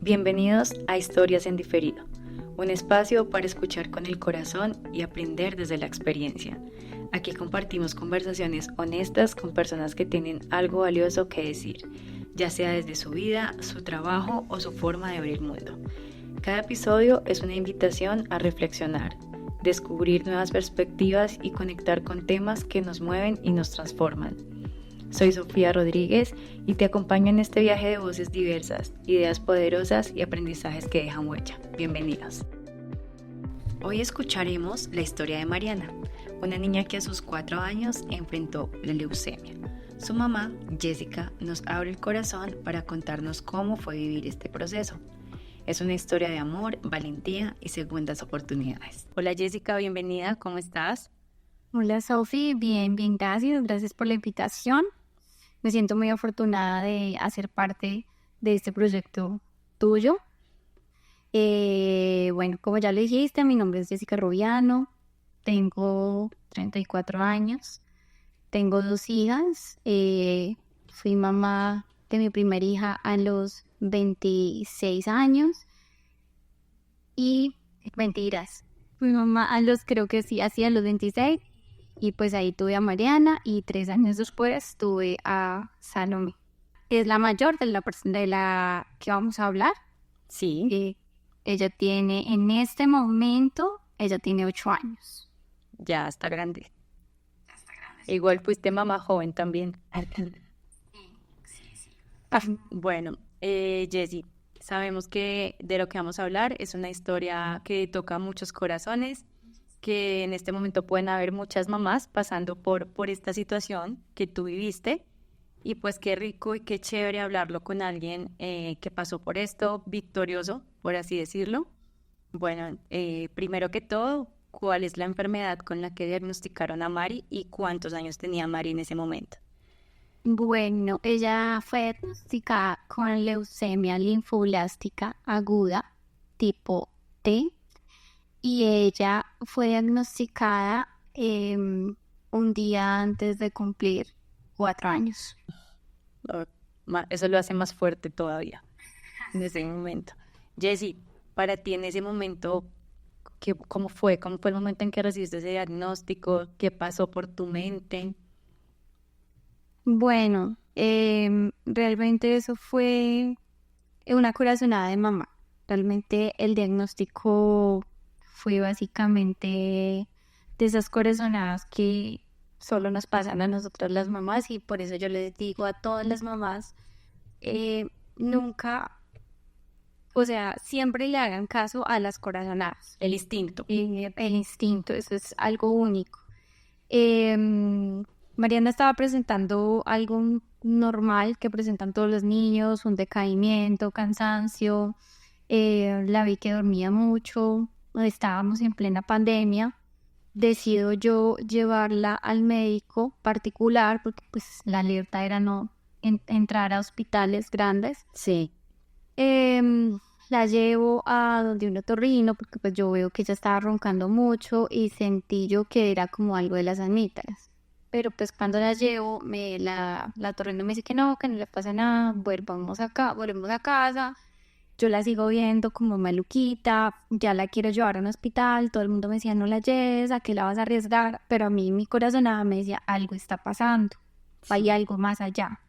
Bienvenidos a Historias en Diferido, un espacio para escuchar con el corazón y aprender desde la experiencia. Aquí compartimos conversaciones honestas con personas que tienen algo valioso que decir, ya sea desde su vida, su trabajo o su forma de ver el mundo. Cada episodio es una invitación a reflexionar, descubrir nuevas perspectivas y conectar con temas que nos mueven y nos transforman. Soy Sofía Rodríguez y te acompaño en este viaje de voces diversas, ideas poderosas y aprendizajes que dejan huella. Bienvenidos. Hoy escucharemos la historia de Mariana, una niña que a sus 4 años enfrentó la leucemia. Su mamá, Jessica, nos abre el corazón para contarnos cómo fue vivir este proceso. Es una historia de amor, valentía y segundas oportunidades. Hola Jessica, bienvenida, ¿cómo estás? Hola Sofi, bien, gracias por la invitación. Me siento muy afortunada de hacer parte de este proyecto tuyo. Bueno, como ya lo dijiste, mi nombre es Jessica Rubiano, tengo 34 años, tengo 2 hijas, fui mamá de mi primera hija a los 26 años y mentiras, fui mamá a los, creo que sí, así a los 26. Y pues ahí tuve a Mariana y 3 años después tuve a Salomé. Es la mayor de la que vamos a hablar. Sí. Ella tiene, en este momento, ella tiene 8 años. Ya está grande. Igual fuiste mamá joven también. Bueno, Jessie, sabemos que de lo que vamos a hablar es una historia que toca muchos corazones, que en este momento pueden haber muchas mamás pasando por esta situación que tú viviste, y pues qué rico y qué chévere hablarlo con alguien que pasó por esto, victorioso, por así decirlo. Bueno, primero que todo, ¿cuál es la enfermedad con la que diagnosticaron a Mari y cuántos años tenía Mari en ese momento? Bueno, ella fue diagnosticada con leucemia linfoblástica aguda tipo T. Y ella fue diagnosticada un día antes de cumplir 4 años. Eso lo hace más fuerte todavía en ese momento. Jessie, para ti en ese momento, ¿cómo fue? ¿Cómo fue el momento en que recibiste ese diagnóstico? ¿Qué pasó por tu mente? Bueno, realmente eso fue una corazonada de mamá. Realmente el diagnóstico fue básicamente de esas corazonadas que solo nos pasan a nosotras las mamás, y por eso yo les digo a todas las mamás, nunca, o sea, siempre le hagan caso a las corazonadas. El instinto. El instinto, eso es algo único. Mariana estaba presentando algo normal que presentan todos los niños, un decaimiento, cansancio. La vi que dormía mucho, estábamos en plena pandemia. Decido yo llevarla al médico particular porque pues la alerta era no entrar a hospitales grandes. Sí. La llevo a donde un otorrino porque pues yo veo que ella estaba roncando mucho y sentí yo que era como algo de las amígdalas. Pero pues cuando la llevo, la otorrino me dice que no le pasa nada, volvemos a casa. Yo la sigo viendo como maluquita, ya la quiero llevar a un hospital, todo el mundo me decía no la lleves, ¿a qué la vas a arriesgar? Pero a mí mi corazonada me decía algo está pasando, hay algo más allá.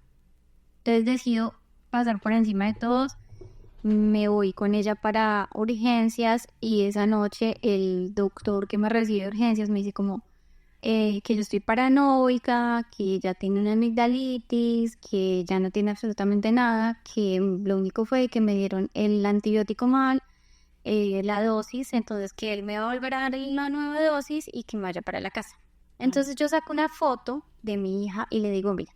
Entonces decido pasar por encima de todos, me voy con ella para urgencias y esa noche el doctor que me recibe de urgencias me dice como que yo estoy paranoica, que ella tiene una amigdalitis, que ya no tiene absolutamente nada, que lo único fue que me dieron el antibiótico mal, la dosis, entonces que él me va a volver a dar la nueva dosis y que me vaya para la casa. Entonces yo saco una foto de mi hija y le digo, mira,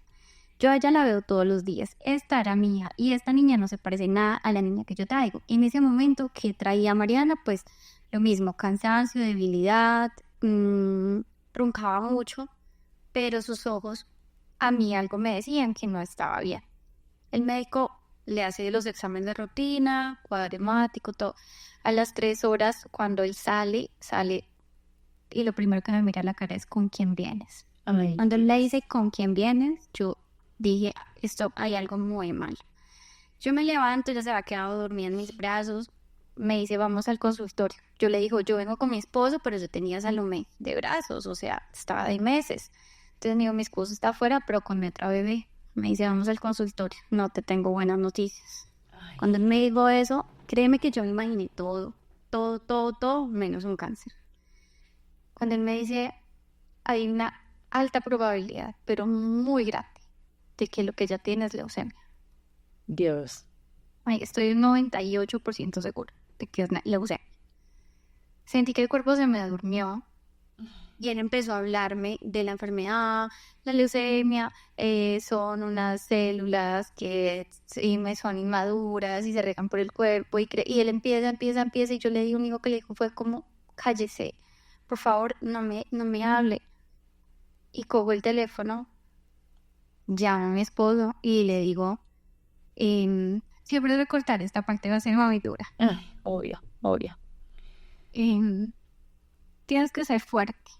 yo a ella la veo todos los días, esta era mi hija y esta niña no se parece nada a la niña que yo traigo. En ese momento que traía a Mariana, pues lo mismo, cansancio, debilidad, roncaba mucho, pero sus ojos a mí algo me decían que no estaba bien. El médico le hace los exámenes de rutina, cuadro hemático, todo. A las 3 horas, cuando él sale y lo primero que me mira a la cara es ¿con quién vienes? Cuando él le dice ¿con quién vienes? Yo dije, esto hay algo muy mal. Yo me levanto, ya se había quedado dormida en mis brazos, me dice, vamos al consultorio. Yo le digo, yo vengo con mi esposo, pero yo tenía a Salomé de brazos, o sea, estaba de meses. Entonces me dijo, mi esposo está afuera, pero con mi otra bebé. Me dice, vamos al consultorio. No te tengo buenas noticias. Ay, Cuando él me dijo eso, créeme que yo me imaginé todo, menos un cáncer. Cuando él me dice, hay una alta probabilidad, pero muy grande, de que lo que ella tiene es leucemia. Dios. Ay, estoy un 98% segura de que es leucemia. Sentí que el cuerpo se me durmió y él empezó a hablarme de la enfermedad. La leucemia son unas células que sí, son inmaduras y se regan por el cuerpo y él empieza y yo le di lo único que le dijo fue como, cállese, por favor, no me hable. Y cojo el teléfono, llamo a mi esposo y le digo, siempre recortar esta parte va a ser muy dura. Ay, obvio, obvio. Em, Tienes que ser fuerte.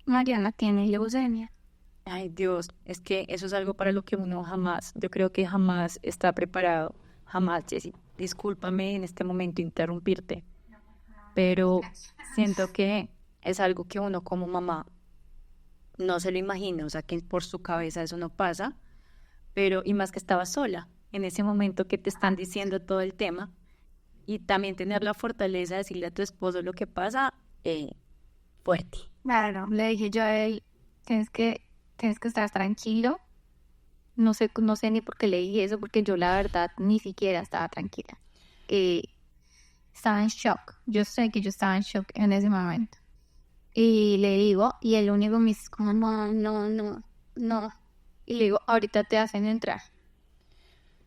Mariana tiene leucemia. Ay, Dios, es que eso es algo para lo que uno jamás, yo creo que jamás está preparado. Jamás, Jessy. Discúlpame en este momento interrumpirte, pero siento que es algo que uno como mamá no se lo imagina, o sea, que por su cabeza eso no pasa, pero y más que estaba sola en ese momento que te están diciendo todo el tema y también tener la fortaleza de decirle a tu esposo lo que pasa, fuerte. Claro, le dije yo a él, tienes que, tienes que estar tranquilo. No sé ni por qué le dije eso, porque yo la verdad ni siquiera estaba tranquila. Eh, Estaba en shock. Yo sé que yo estaba en shock en ese momento. Y le digo, y el único me dice como, no. Y le digo, ahorita te hacen entrar.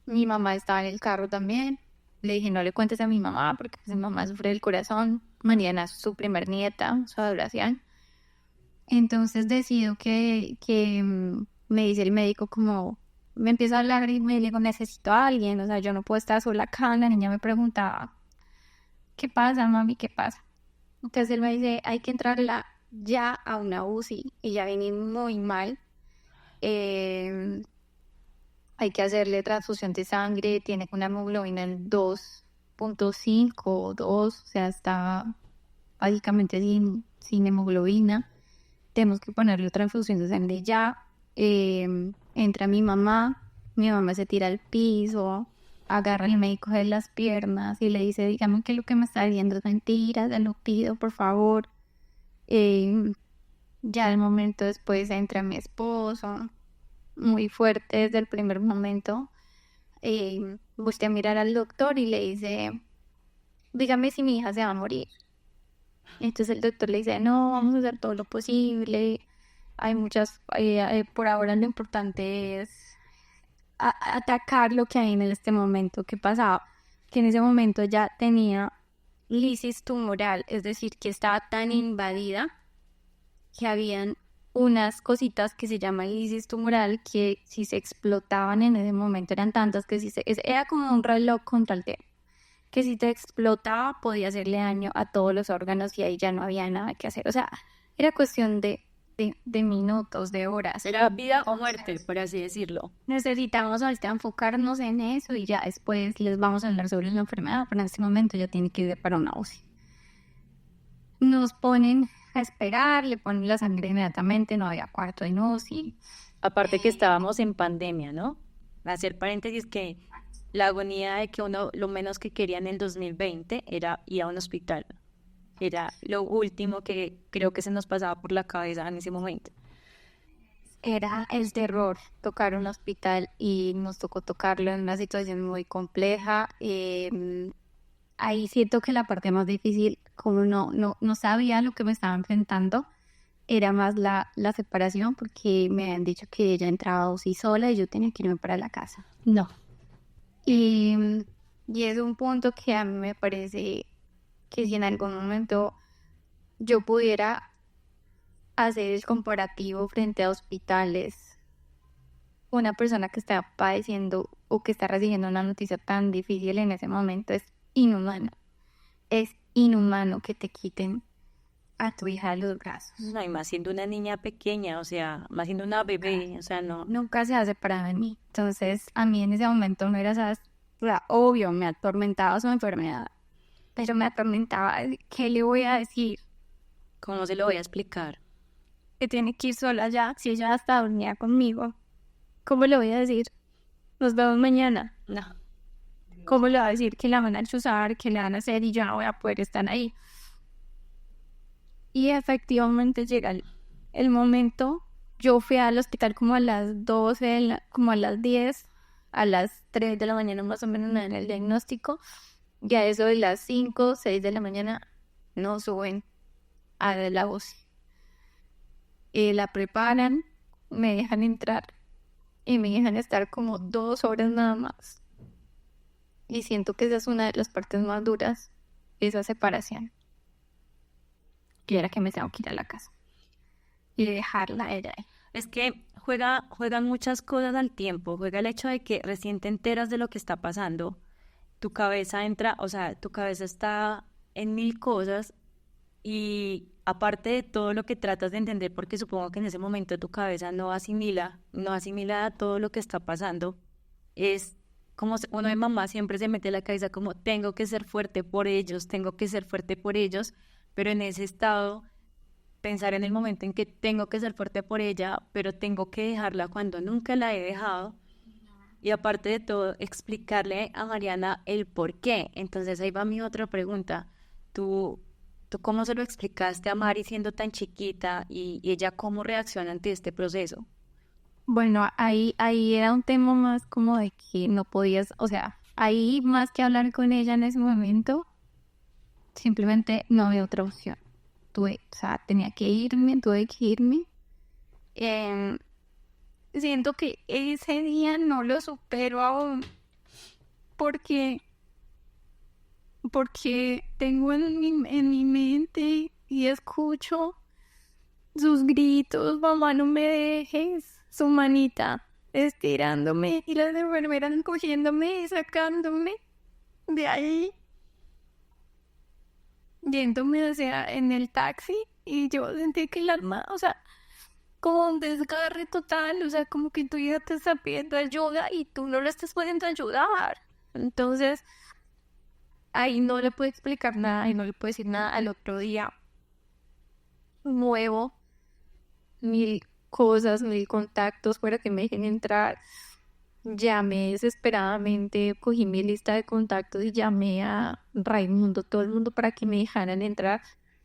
Mi mamá estaba en el carro también. Le dije, no le cuentes a mi mamá, porque pues, mi mamá sufre del corazón. Mariana es su primer nieta, su adoración. Entonces decido que me dice el médico como, me empieza a hablar y me digo, necesito a alguien, o sea, yo no puedo estar sola acá. La niña me preguntaba, ¿qué pasa, mami? ¿Qué pasa? Entonces él me dice, hay que entrarla ya a una UCI y ya viene muy mal. Eh, Hay que hacerle transfusión de sangre, tiene una hemoglobina en 2,5 o 2, o sea, está básicamente sin hemoglobina. Tenemos que ponerle transfusión de sangre ya. Entra mi mamá se tira al piso, agarra al médico de las piernas y le dice, dígame que lo que me está diciendo es mentira, se lo pido, por favor. Eh, ya al momento después entra mi esposo, muy fuerte desde el primer momento. Busqué a mirar al doctor y le dice, dígame si mi hija se va a morir. Entonces el doctor le dice, no, vamos a hacer todo lo posible. Hay muchas, por ahora lo importante es atacar lo que hay en este momento. ¿Qué pasaba? Que en ese momento ya tenía lisis tumoral, es decir, que estaba tan invadida que habían unas cositas que se llaman lisis tumoral que si se explotaban en ese momento eran tantas que si era como un reloj contra el tiempo, que si te explotaba podía hacerle daño a todos los órganos y ahí ya no había nada que hacer. O sea, era cuestión de minutos, de horas. Era vida o muerte, por así decirlo. Necesitamos ahorita enfocarnos en eso y ya después les vamos a hablar sobre la enfermedad, pero en este momento ya tiene que ir para una UCI. Nos ponen a esperar, le ponen la sangre inmediatamente, no había cuarto de UCI. Aparte que estábamos en pandemia, ¿no? Hacer paréntesis que la agonía de que uno lo menos que quería en el 2020 era ir a un hospital. Era lo último que creo que se nos pasaba por la cabeza en ese momento. Era el terror tocar un hospital y nos tocó tocarlo en una situación muy compleja. Ahí siento que la parte más difícil, como no sabía lo que me estaba enfrentando, era más la separación, porque me habían dicho que ella entraba UCI sola y yo tenía que irme para la casa. No. Y, y es un punto que a mí me parece que si en algún momento yo pudiera hacer el comparativo frente a hospitales, una persona que está padeciendo o que está recibiendo una noticia tan difícil en ese momento es inhumano. Es inhumano que te quiten a tu hija de los brazos. No, y más siendo una niña pequeña, o sea, más siendo una bebé, o sea, no. Nunca se ha separado de mí. Entonces, a mí en ese momento no era, ¿sabes? O sea, obvio, me atormentaba su enfermedad, pero me atormentaba, ¿qué le voy a decir? ¿Cómo se lo voy a explicar? Que tiene que ir sola ya, si ella hasta dormía conmigo. ¿Cómo le voy a decir? Nos vemos mañana. No. ¿Cómo le voy a decir que la van a chuzar, que le van a hacer y yo no voy a poder estar ahí? Y efectivamente llega el momento. Yo fui al hospital como a las 12, como a las 10, a las 3 de la mañana más o menos me dan el diagnóstico. Y a eso de las 5, 6 de la mañana nos suben a la UCI. La preparan, me dejan entrar y me dejan estar como 2 horas nada más. Y siento que esa es una de las partes más duras, esa separación. Que era que me tengo que ir a la casa y dejarla a ella ahí. Es que juegan muchas cosas al tiempo. Juega el hecho de que recién te enteras de lo que está pasando. Tu cabeza entra, o sea, tu cabeza está en mil cosas y aparte de todo lo que tratas de entender, porque supongo que en ese momento tu cabeza no asimila todo lo que está pasando, es como uno de mamá siempre se mete en la cabeza como tengo que ser fuerte por ellos, tengo que ser fuerte por ellos, pero en ese estado pensar en el momento en que tengo que ser fuerte por ella, pero tengo que dejarla cuando nunca la he dejado. Y aparte de todo, explicarle a Mariana el por qué. Entonces ahí va mi otra pregunta. ¿Tú cómo se lo explicaste a Mari siendo tan chiquita y ella cómo reacciona ante este proceso? Bueno, ahí era un tema más como de que no podías, o sea, ahí más que hablar con ella en ese momento, simplemente no había otra opción. O sea, tuve que irme. Em, Siento que ese día no lo supero aún porque, porque tengo en mi mente y escucho sus gritos, mamá, no me dejes, su manita estirándome y las enfermeras cogiéndome y sacándome de ahí, yéndome hacia en el taxi y yo sentí que el alma, o sea, como un desgarre total, o sea, como que tu hija te está pidiendo ayuda y tú no le estás pudiendo ayudar. Entonces, ahí no le puedo explicar nada y no le puedo decir nada. Al otro día, muevo mil cosas, mil contactos para que me dejen entrar. Llamé desesperadamente, cogí mi lista de contactos y llamé a Raimundo, todo el mundo para que me dejaran entrar.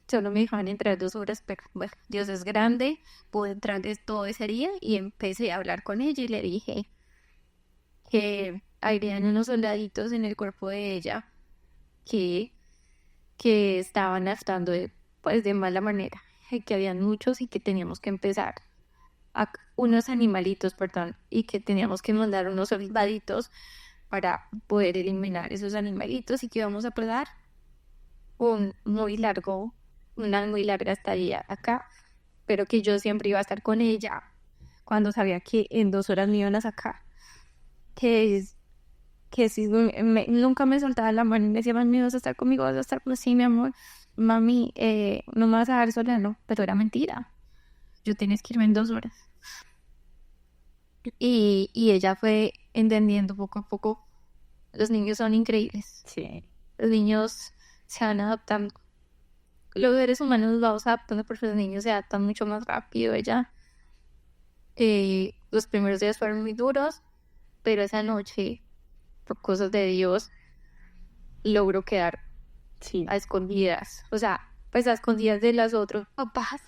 Solo me dejaban entrar 2 horas, pero bueno, Dios es grande, pude entrar todo ese día y empecé a hablar con ella y le dije que habían unos soldaditos en el cuerpo de ella que, que estaban actuando pues de mala manera, y que habían muchos y que teníamos que empezar unos animalitos, perdón, y que teníamos que mandar unos soldaditos para poder eliminar esos animalitos y que íbamos a pasar una muy larga estadía acá, pero que yo siempre iba a estar con ella cuando sabía que en 2 horas me iban a sacar. Que si nunca me soltaba la mano y me decía, mami, vas a estar conmigo, vas a estar conmigo, sí, mi amor, mami, no me vas a dejar sola, no, pero era mentira. Yo tienes que irme en 2 horas. Y ella fue entendiendo poco a poco. Los niños son increíbles. Sí. Los niños se van adaptando. Los seres humanos nos vamos adaptando porque los niños se adaptan mucho más rápido. Los primeros días fueron muy duros, pero esa noche, por cosas de Dios, logró quedar a escondidas. O sea, pues a escondidas de los otros papás.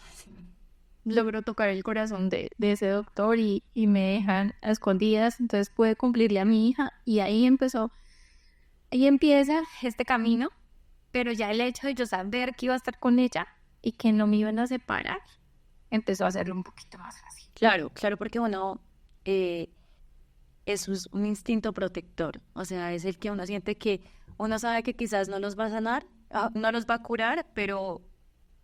Logró tocar el corazón de ese doctor y me dejan a escondidas. Entonces pude cumplirle a mi hija y ahí empieza este camino. Pero ya el hecho de yo saber que iba a estar con ella y que no me iban a separar, empezó a hacerlo un poquito más fácil. Claro, claro, porque uno, eso es un instinto protector, o sea, es el que uno siente que uno sabe que quizás no los va a sanar, no los va a curar, pero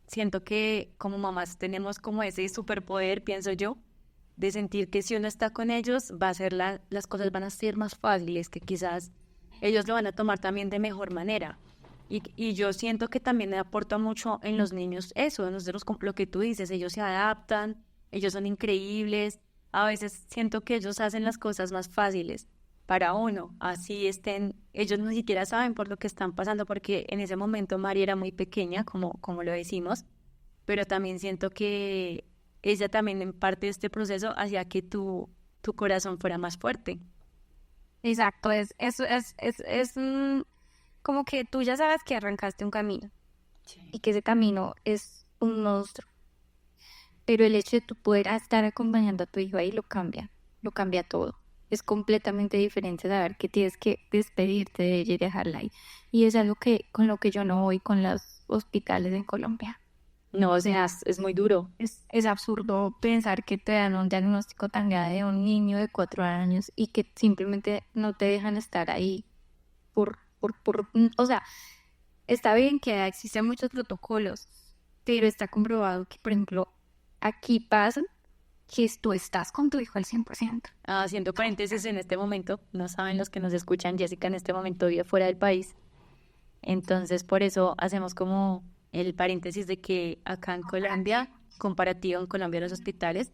siento que como mamás tenemos como ese superpoder, pienso yo, de sentir que si uno está con ellos, las cosas van a ser más fáciles, que quizás ellos lo van a tomar también de mejor manera. Y yo siento que también aporta mucho en los niños eso, nosotros lo que tú dices, ellos se adaptan, ellos son increíbles, a veces siento que ellos hacen las cosas más fáciles para uno, así estén, ellos ni siquiera saben por lo que están pasando, porque en ese momento Mari era muy pequeña, como lo decimos, pero también siento que ella también en parte de este proceso hacía que tu corazón fuera más fuerte. Exacto, como que tú ya sabes que arrancaste un camino y que ese camino es un monstruo, pero el hecho de tú poder estar acompañando a tu hijo ahí lo cambia todo. Es completamente diferente saber que tienes que despedirte de ella y dejarla ahí. Y es algo que con lo que yo no voy con los hospitales en Colombia. No, o sea, es muy duro. Es absurdo pensar que te dan un diagnóstico tan grave de un niño de 4 años y que simplemente no te dejan estar ahí o sea, está bien que existen muchos protocolos, pero está comprobado que, por ejemplo, aquí pasa que tú estás con tu hijo al 100%. Haciendo paréntesis en este momento, no saben los que nos escuchan, Jessica en este momento vive fuera del país, entonces por eso hacemos como el paréntesis de que acá en Colombia, comparativo en Colombia los hospitales,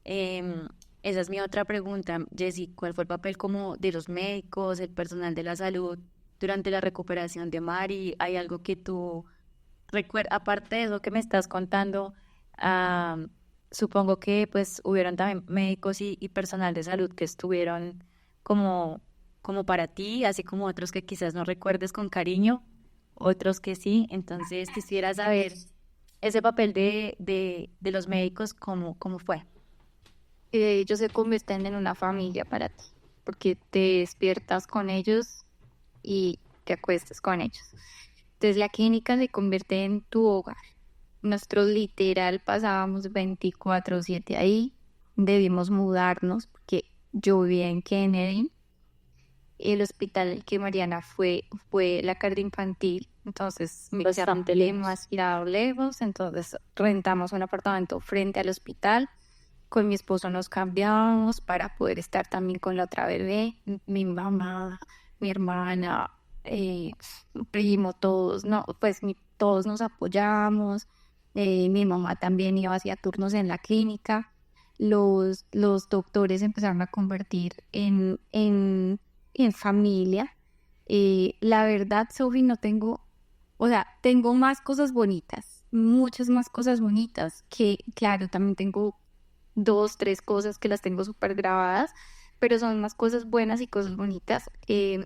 em, esa es mi otra pregunta, Jessy, ¿cuál fue el papel como de los médicos, el personal de la salud durante la recuperación de Mari? ¿Hay algo que tú recuerdas, aparte de eso que me estás contando? ah, Supongo que pues hubieron también médicos y personal de salud que estuvieron como, como para ti, así como otros que quizás no recuerdes con cariño, otros que sí. Entonces quisiera saber ese papel de los médicos, cómo fue. Ellos se convierten en una familia para ti, porque te despiertas con ellos y te acuestas con ellos. Entonces la clínica se convierte en tu hogar. Nosotros literal pasábamos 24/7 ahí, debimos mudarnos porque yo vivía en Kennedy. El hospital al que Mariana fue la cardio infantil, entonces me quedaba Bastante lejos. demasiado lejos, entonces rentamos un apartamento frente al hospital. Con mi esposo nos cambiábamos para poder estar también con la otra bebé, mi mamá, mi hermana, primo, todos, no, pues todos nos apoyábamos. Mi mamá también iba hacia turnos en la clínica. Los doctores empezaron a convertir en familia. La verdad, Sophie, no tengo, o sea, tengo más cosas bonitas, muchas más cosas bonitas, que claro, también tengo dos, tres cosas que las tengo súper grabadas, pero son más cosas buenas y cosas bonitas.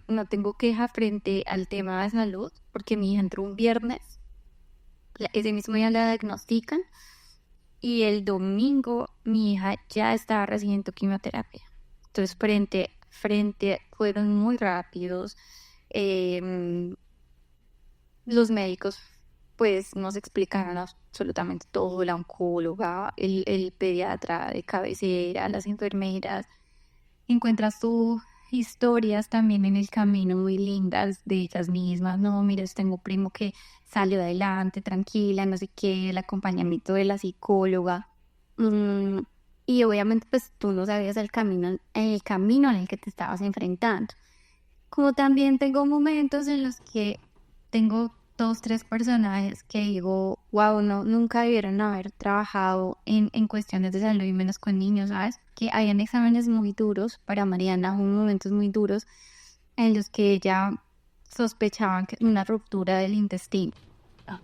No tengo queja frente al tema de salud, porque mi hija entró un viernes, ese mismo día la diagnostican, y el domingo mi hija ya estaba recibiendo quimioterapia. Entonces, fueron muy rápidos. Em, los médicos pues nos explicaron absolutamente todo, la oncóloga, el pediatra de cabecera, las enfermeras. Encuentras tú historias también en el camino muy lindas de ellas mismas. No, mira, tengo un primo que salió adelante, tranquila, no sé qué, el acompañamiento de la psicóloga. Mm, y obviamente pues tú no sabías el camino en el que te estabas enfrentando. Como también tengo momentos en los que tengo dos, tres personajes que digo, wow, no, nunca debieron haber trabajado en cuestiones de salud y menos con niños, ¿sabes? Que habían exámenes muy duros para Mariana, hubo momentos muy duros en los que ella sospechaba que una ruptura del intestino,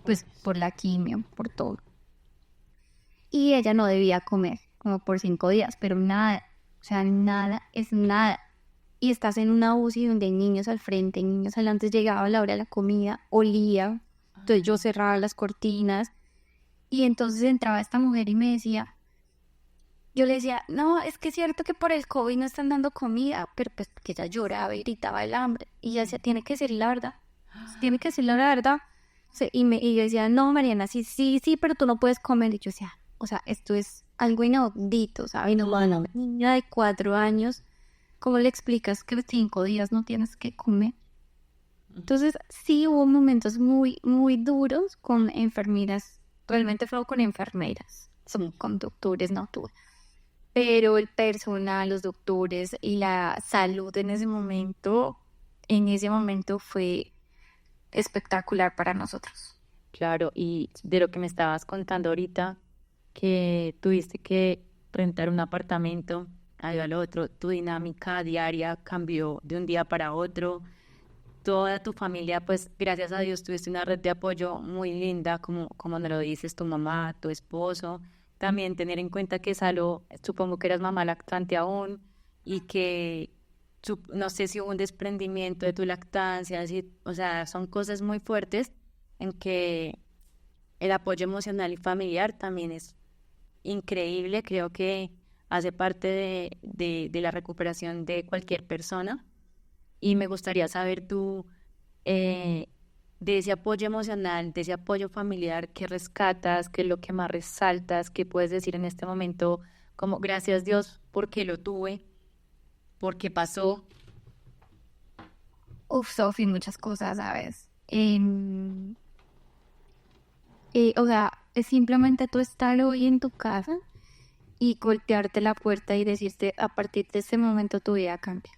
pues por la quimio, por todo. Y ella no debía comer, como por 5 días, pero nada, o sea, nada es nada. Y estás en una UCI donde hay niños al frente, niños adelante, llegaba la hora de la comida, olía, entonces yo cerraba las cortinas y entonces entraba esta mujer y me decía, yo le decía, no, es que es cierto que por el COVID no están dando comida, pero pues porque ella lloraba y gritaba el hambre. Y ella decía, tiene que decir la verdad, tiene que decir la verdad. Y yo decía, no, Mariana, sí, sí, sí, pero tú no puedes comer. Y yo decía, o sea, esto es algo inaudito, ¿sabes? No, bueno, una niña de 4 años, ¿cómo le explicas que 5 días no tienes que comer? Entonces, sí hubo momentos muy, muy duros con enfermeras. Realmente fue con enfermeras, son con doctores, no tuve. Pero el personal, los doctores y la salud en ese momento fue espectacular para nosotros. Claro, y de lo que me estabas contando ahorita, que tuviste que rentar un apartamento, ahí al otro, tu dinámica diaria cambió de un día para otro, toda tu familia, pues gracias a Dios tuviste una red de apoyo muy linda, como nos lo dices, tu mamá, tu esposo. También tener en cuenta que Salo, supongo que eras mamá lactante aún y que no sé si hubo un desprendimiento de tu lactancia, o sea, son cosas muy fuertes en que el apoyo emocional y familiar también es increíble, creo que hace parte de la recuperación de cualquier persona y me gustaría saber tú, eh, de ese apoyo emocional, de ese apoyo familiar, qué rescatas, qué es lo que más resaltas, qué puedes decir en este momento, como gracias Dios porque lo tuve, porque pasó. Uf, Sofi, muchas cosas, ¿sabes? O sea, es simplemente tú estar hoy en tu casa y golpearte la puerta y decirte, a partir de este momento tu vida cambia.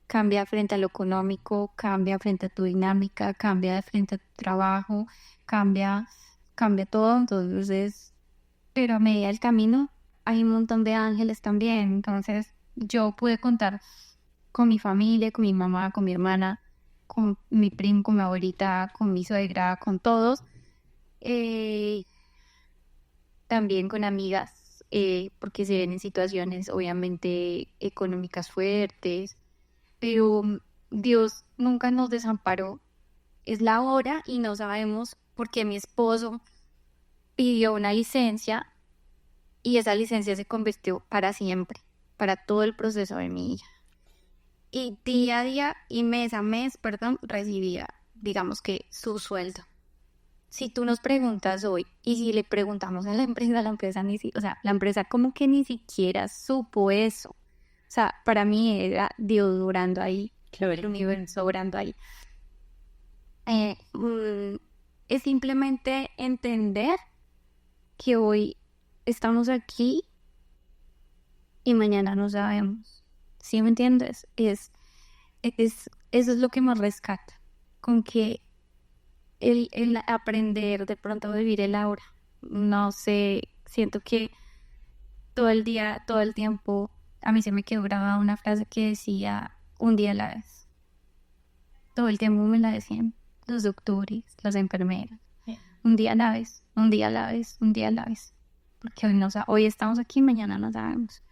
Cambia frente a lo económico, cambia frente a tu dinámica, cambia de frente a tu trabajo, cambia, cambia todo. Entonces, pero a medida del camino hay un montón de ángeles también. Entonces, yo pude contar con mi familia, con mi mamá, con mi hermana, con mi primo, con mi abuelita, con mi suegra, con todos. Eh, También con amigas, porque se ven en situaciones obviamente económicas fuertes, pero Dios nunca nos desamparó. Es la hora y no sabemos por qué mi esposo pidió una licencia y esa licencia se convirtió para siempre, para todo el proceso de mi hija. Y día a día y mes a mes, perdón, recibía, digamos que su sueldo. Si tú nos preguntas hoy y si le preguntamos a la empresa o sea, la empresa como que ni siquiera supo eso. O sea, para mí era Dios orando ahí, el Claro. universo orando ahí. Eh, mm, es simplemente entender que hoy estamos aquí y mañana no sabemos. ¿Sí me entiendes? Eso es lo que más rescata, con que el aprender de pronto a vivir el ahora. No sé, siento que todo el día, todo el tiempo, a mí se me quedó grabada una frase que decía, un día a la vez. Todo el tiempo me la decían los doctores, las enfermeras. Un día a la vez, un día a la vez, un día a la vez. Porque hoy estamos aquí, mañana no sabemos.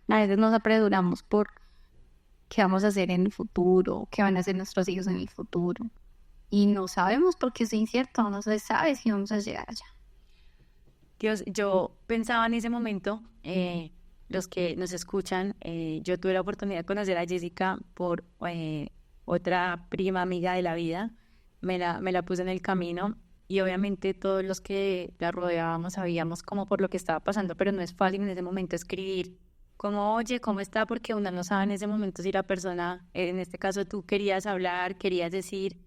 A veces nos apresuramos por qué vamos a hacer en el futuro, qué van a hacer nuestros hijos en el futuro. Y no sabemos porque es incierto, no se sabe si vamos a llegar allá. Dios, yo pensaba en ese momento, los que nos escuchan, yo tuve la oportunidad de conocer a Jessica por otra prima amiga de la vida, me la puse en el camino y obviamente todos los que la rodeábamos sabíamos como por lo que estaba pasando, pero no es fácil en ese momento escribir como, oye, ¿cómo está? Porque uno no sabe en ese momento si la persona, en este caso tú querías hablar, querías decir,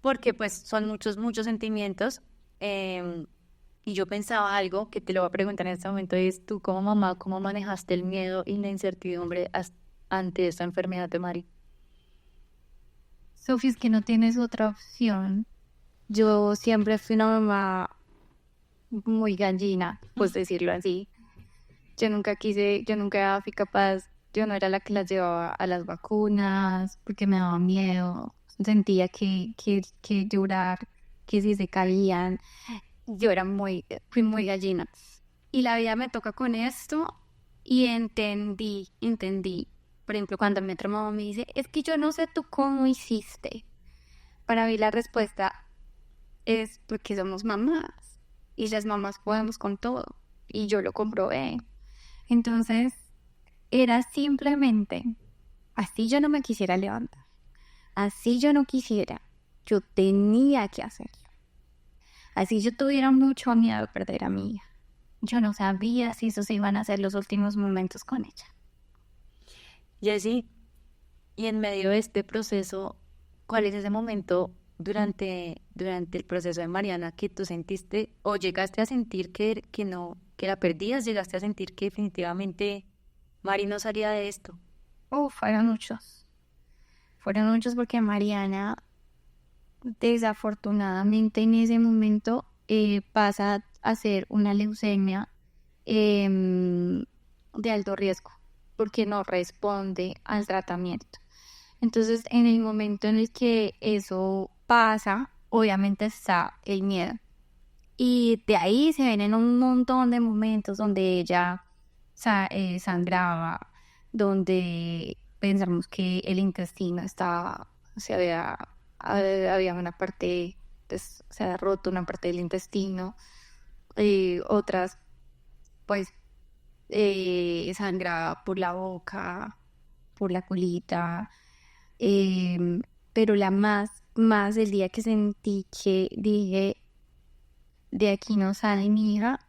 porque pues son muchos, muchos sentimientos. Y yo pensaba algo que te lo voy a preguntar en este momento, es tú como mamá, ¿cómo manejaste el miedo y la incertidumbre ante esta enfermedad de Mari? Sofía, es que no tienes otra opción. Yo siempre fui una mamá muy gallina, pues decirlo así. Yo nunca fui capaz, yo no era la que las llevaba a las vacunas porque me daba miedo. Sentía que llorar, que si se caían. Fui muy gallina. Y la vida me toca con esto y entendí. Por ejemplo, cuando mi otra mamá me dice, es que yo no sé tú cómo hiciste. Para mí la respuesta es porque somos mamás y las mamás podemos con todo y yo lo comprobé. Entonces, era simplemente, así yo no me quisiera levantar, así yo no quisiera, yo tenía que hacerlo. Así yo tuviera mucho miedo de perder a mi hija. Yo no sabía si esos iban a ser los últimos momentos con ella. Jessy, y en medio de este proceso, ¿cuál es ese momento durante el proceso de Mariana que tú sentiste o llegaste a sentir que no, que la perdías, llegaste a sentir que definitivamente Mari no salía de esto? Fueron muchos. Fueron muchos porque Mariana desafortunadamente en ese momento pasa a ser una leucemia em, de alto riesgo porque no responde al tratamiento. Entonces, en el momento en el que eso pasa, obviamente está el miedo. Y de ahí se ven en un montón de momentos donde ella sangraba, donde pensamos que el intestino estaba, había una parte, pues, se había roto una parte del intestino, y otras, pues, sangraba por la boca, por la colita, em, pero la más el día que sentí que dije, de aquí no sale mi hija.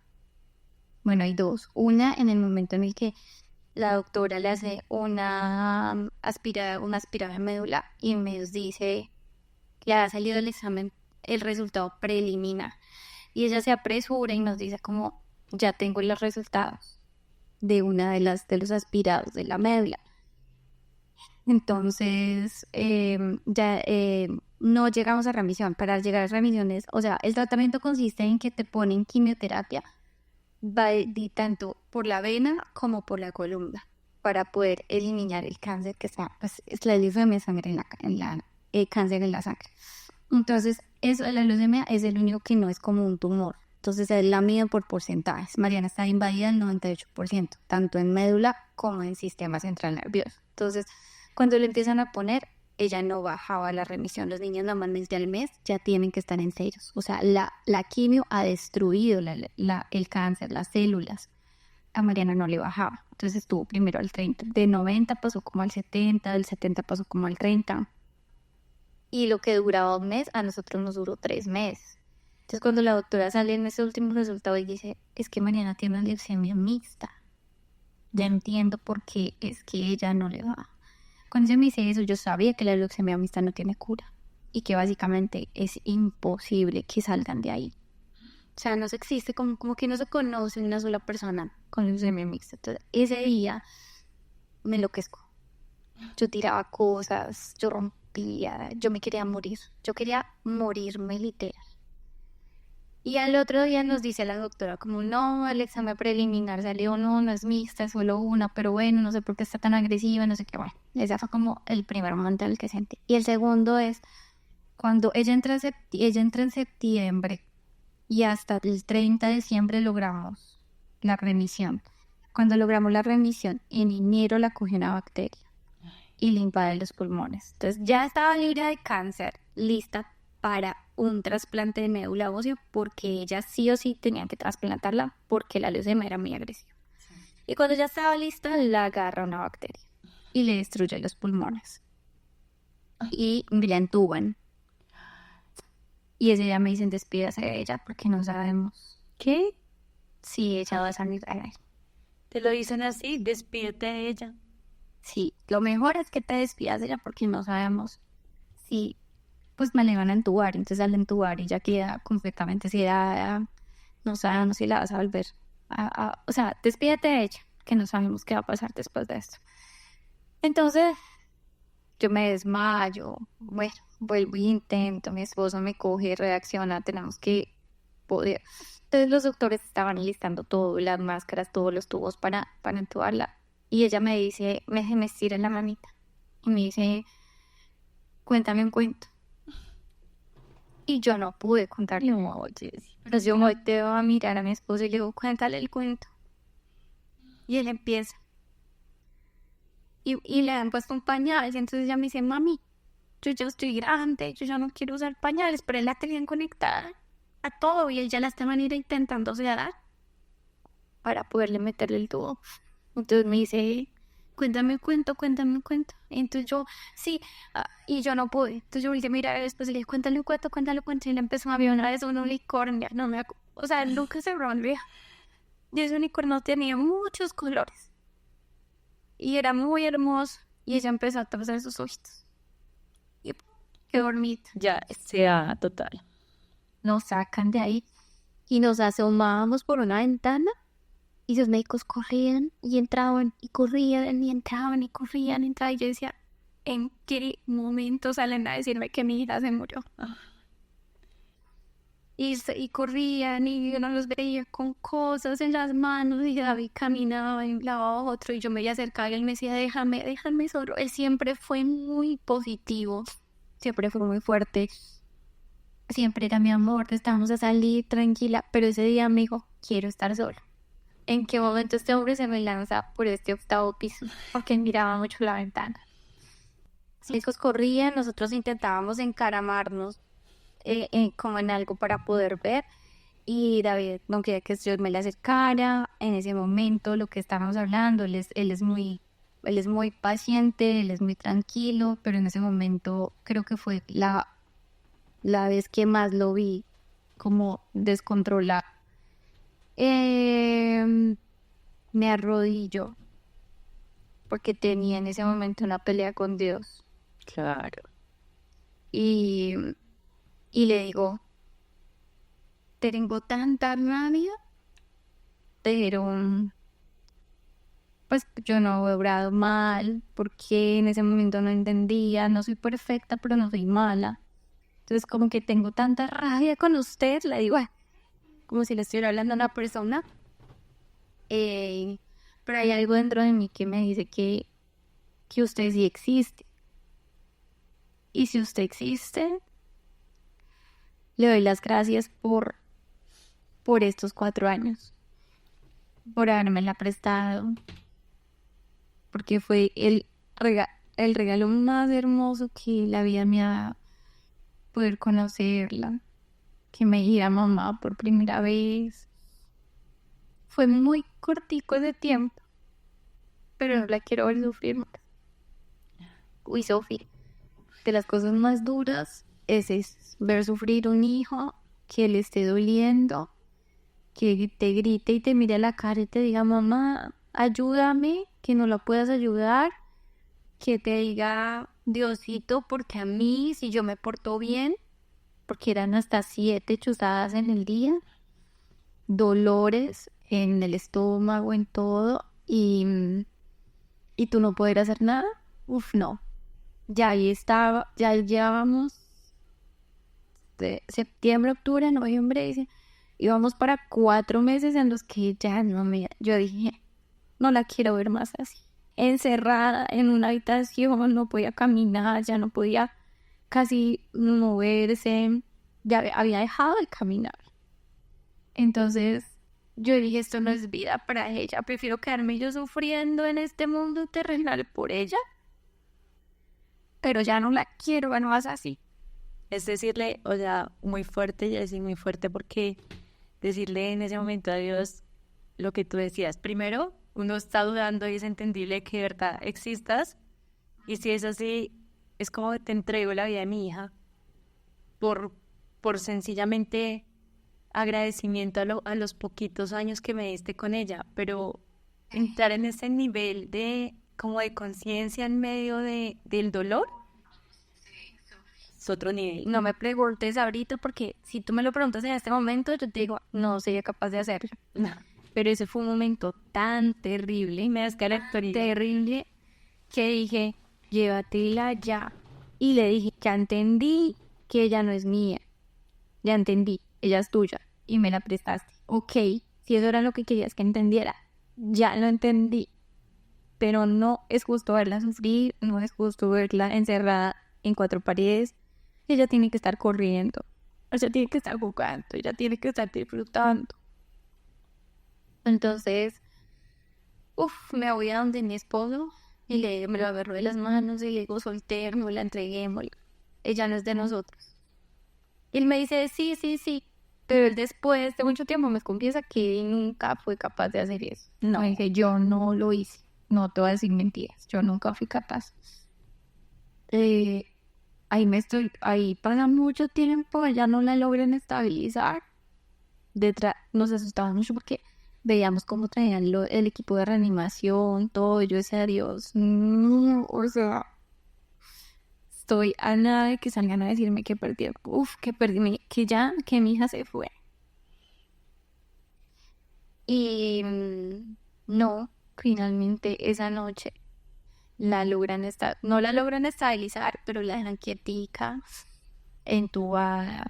Bueno, hay dos. Una en el momento en el que la doctora le hace una aspirada de médula y me dice que ha salido el examen, el resultado preliminar. Y ella se apresura y nos dice como, ya tengo los resultados de una de los aspirados de la médula. Entonces, ya no llegamos a remisión. Para llegar a remisión o sea, el tratamiento consiste en que te ponen quimioterapia tanto por la vena como por la columna para poder eliminar el cáncer que está, pues es la leucemia de sangre cáncer en la sangre. Entonces, la leucemia es el único que no es como un tumor. Entonces, es la miden por porcentajes. Mariana está invadida al 98%, tanto en médula como en sistema central nervioso. Entonces, cuando le empiezan a poner, ella no bajaba la remisión. Los niños normalmente al mes ya tienen que estar en ceros. O sea, la quimio ha destruido el cáncer, las células. A Mariana no le bajaba. Entonces estuvo primero al 30. De 90 pasó como al 70, del 70 pasó como al 30. Y lo que duraba un mes, a nosotros nos duró 3 meses. Entonces cuando la doctora sale en ese último resultado y dice, es que Mariana tiene una leucemia mixta. Ya entiendo por qué es que ella no le va. Cuando ella me dice eso, yo sabía que la leucemia mixta no tiene cura y que básicamente es imposible que salgan de ahí. O sea, no se existe, como que no se conoce una sola persona con leucemia mixta. Entonces, ese día me enloquezco. Yo tiraba cosas, yo rompía, yo me quería morir. Yo quería morirme literal. Y al otro día nos dice la doctora como, no, el examen preliminar salió, no es mixta, es solo una, pero bueno, no sé por qué está tan agresiva, no sé qué. Bueno, ese fue como el primer momento en el que sentí. Y el segundo es cuando ella entra en septiembre y hasta el 30 de diciembre logramos la remisión. Cuando logramos la remisión, en enero la cogió una bacteria y le invade los pulmones. Entonces ya estaba libre de cáncer, lista para un trasplante de médula ósea porque ella sí o sí tenía que trasplantarla porque la leucemia era muy agresiva. Sí. Y cuando ya estaba lista, la agarra una bacteria y le destruye los pulmones. Y la entuban. Y ese día me dicen despídase de ella porque no sabemos. ¿Qué? Sí, ella va a salir a él. ¿Te lo dicen así? Despídete de ella. Sí, lo mejor es que te despidas de ella porque no sabemos si pues me la van a entubar, entonces al entubar ella queda completamente sedada, no sabemos si la vas a volver o sea, despídete de ella, que no sabemos qué va a pasar después de esto. Entonces, yo me desmayo, bueno, vuelvo y intento, mi esposo me coge, reacciona, tenemos que poder. Entonces los doctores estaban listando todo, las máscaras, todos los tubos para entubarla, y ella me dice, me estira en la manita, y me dice, cuéntame un cuento. Y yo no pude contarle un nuevo Jessy. Pero yo volteo a mirar a mi esposo y le digo, cuéntale el cuento. Y él empieza. Y le han puesto un pañal. Y entonces ella me dice, mami, yo ya estoy grande, yo ya no quiero usar pañales. Pero él la tenían conectada a todo. Y él ya la estaban intentando sedar para poderle meterle el tubo. Entonces me dice, cuéntame un cuento. Entonces yo, sí, y yo no pude. Entonces yo volteé a mirar después y le dije, cuéntale un cuento. Y él empezó a ver una vez un unicornio. O sea, nunca se me olvida. Y ese unicornio tenía muchos colores. Y era muy hermoso. Y ella empezó a tapar sus ojitos. Y qué dormida. Ya, sea total. Nos sacan de ahí. Y nos asomábamos por una ventana. Y los médicos corrían y entraban y corrían y entraban y corrían. Y yo decía, ¿en qué momento salen a decirme que mi hija se murió? Y corrían y uno los veía con cosas en las manos y David caminaba de un lado a otro y yo me acercaba y él me decía, déjame solo. Él siempre fue muy positivo, siempre fue muy fuerte, siempre era mi amor, estábamos a salir tranquila, pero ese día me dijo, quiero estar solo. ¿En qué momento este hombre se me lanza por este octavo piso? Porque miraba mucho la ventana. Los hijos corrían, nosotros intentábamos encaramarnos como en algo para poder ver y David no quería que yo me le acercara. En ese momento lo que estábamos hablando, él es muy paciente, él es muy tranquilo, pero en ese momento creo que fue la vez que más lo vi como descontrolado. Me arrodillo porque tenía en ese momento una pelea con Dios Claro. y, y le digo, tengo tanta rabia, pero pues yo no he obrado mal, porque en ese momento no entendía, no soy perfecta, pero no soy mala. Entonces como que tengo tanta rabia con usted, le digo, como si le estuviera hablando a una persona, pero hay algo dentro de mí que me dice que usted sí existe. Y si usted existe, le doy las gracias por estos 4 años, por habérmela prestado, porque fue el regalo más hermoso que la vida me ha dado, poder conocerla, que me diera mamá por primera vez. Fue muy cortico ese tiempo, pero no la quiero ver sufrir más. Uy, Sofi, de las cosas más duras es ver sufrir un hijo, que le esté doliendo, que te grite y te mire a la cara y te diga, mamá, ayúdame, que no la puedas ayudar, que te diga, Diosito, porque a mí, si yo me porto bien, porque eran hasta 7 chuzadas en el día, dolores en el estómago, en todo, y tú no poder hacer nada, uf, no. Ya ahí estaba, ya llevábamos de septiembre, octubre, noviembre, íbamos para 4 meses en los que ya yo dije, no la quiero ver más así. Encerrada en una habitación, no podía caminar, ya no podía casi moverse, ya había dejado de caminar. Entonces yo dije, esto no es vida para ella, prefiero quedarme yo sufriendo en este mundo terrenal por ella, pero ya no la quiero ver más así. Es decirle, o sea, muy fuerte, y así muy fuerte, porque decirle en ese momento a Dios lo que tú decías. Primero, uno está dudando y es entendible que de verdad existas. Y si es así, es como te entrego la vida de mi hija por sencillamente agradecimiento a los poquitos años que me diste con ella. Pero entrar en ese nivel de como de conciencia en medio del dolor es otro nivel. No me preguntes ahorita porque si tú me lo preguntas en este momento, yo te digo, no sería capaz de hacerlo. No. Pero ese fue un momento tan terrible, Me das características. terrible, que dije, llévatela ya. Y le dije, ya entendí que ella no es mía. Ya entendí, ella es tuya y me la prestaste. Ok, si eso era lo que querías que entendiera, ya lo entendí. Pero no es justo verla sufrir, no es justo verla encerrada en 4 paredes. Ella tiene que estar corriendo, ella tiene que estar jugando, ella tiene que estar disfrutando. Entonces, me voy a donde mi esposo y me lo agarro de las manos y le digo, soltémosla, la entreguémosla. Ella no es de nosotros. Y él me dice, sí, sí, sí. Pero él después de mucho tiempo me confiesa que él nunca fue capaz de hacer eso. No. Me dije, yo no lo hice. No te voy a decir mentiras. Yo nunca fui capaz. Ahí pasa mucho tiempo, ya no la logran estabilizar. Nos asustaba mucho porque veíamos cómo traían el equipo de reanimación, todo. Yo decía, Dios, no, o sea, estoy a nada de que salgan a decirme que perdí, que mi hija se fue. Y no, finalmente esa noche no la logran estabilizar, pero la dejan quietica, entubada,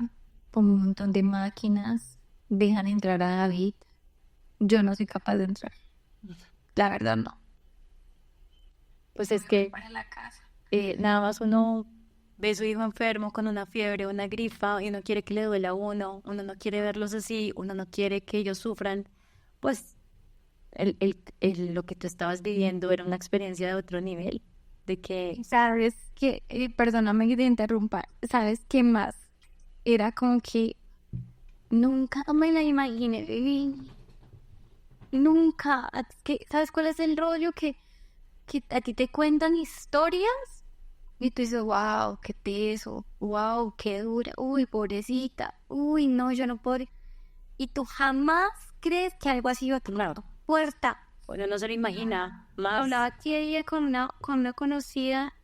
con un montón de máquinas, dejan entrar a David. Yo no soy capaz de entrar, la verdad no. Pues es que Para la casa. nada más uno ve a su hijo enfermo con una fiebre, una gripa, y uno quiere que le duela a uno no quiere verlos así, uno no quiere que ellos sufran, pues lo que tú estabas viviendo era una experiencia de otro nivel, de que, ¿Sabes qué? Perdóname que te interrumpa. ¿Sabes qué más? Era como que nunca me la imaginé vivir. Nunca. ¿Sabes cuál es el rollo? Que a ti te cuentan historias y tú dices, wow, qué teso, wow, qué dura, uy, pobrecita, uy, no, yo no puedo. Y tú jamás crees que algo así va a tu claro, puerta. uno no se lo imagina más. Hablaba aquí ayer con una conocida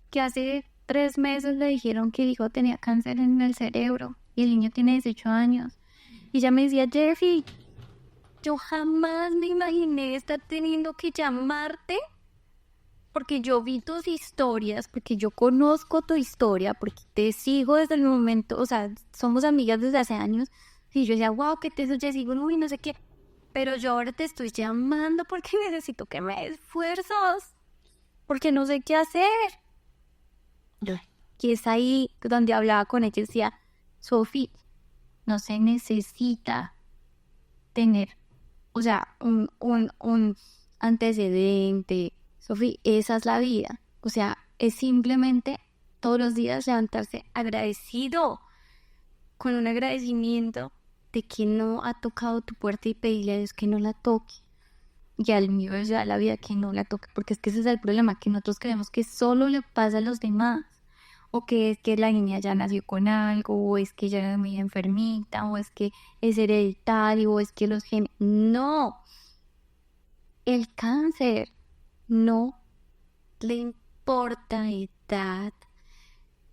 que hace 3 meses le dijeron que el hijo tenía cáncer en el cerebro y el niño tiene 18 años. Y ella me decía, Jeffy, yo jamás me imaginé estar teniendo que llamarte porque yo vi tus historias, porque yo conozco tu historia, porque te sigo desde el momento, o sea, somos amigas desde hace años. Y yo decía, wow, que te sigo, uy, no sé qué. Pero yo ahora te estoy llamando porque necesito que me des fuerzas, porque no sé qué hacer. Que es ahí donde hablaba con ella y decía, Sofi, no se necesita tener, o sea, un antecedente. Sofi, esa es la vida. O sea, es simplemente todos los días levantarse agradecido, con un agradecimiento de que no ha tocado tu puerta y pedirle a Dios que no la toque. Y al mío es ya la vida que no la toque, porque es que ese es el problema, que nosotros creemos que solo le pasa a los demás, o que es que la niña ya nació con algo, o es que ella es muy enfermita, o es que es hereditario, o es que los genes... No, el cáncer no le importa edad,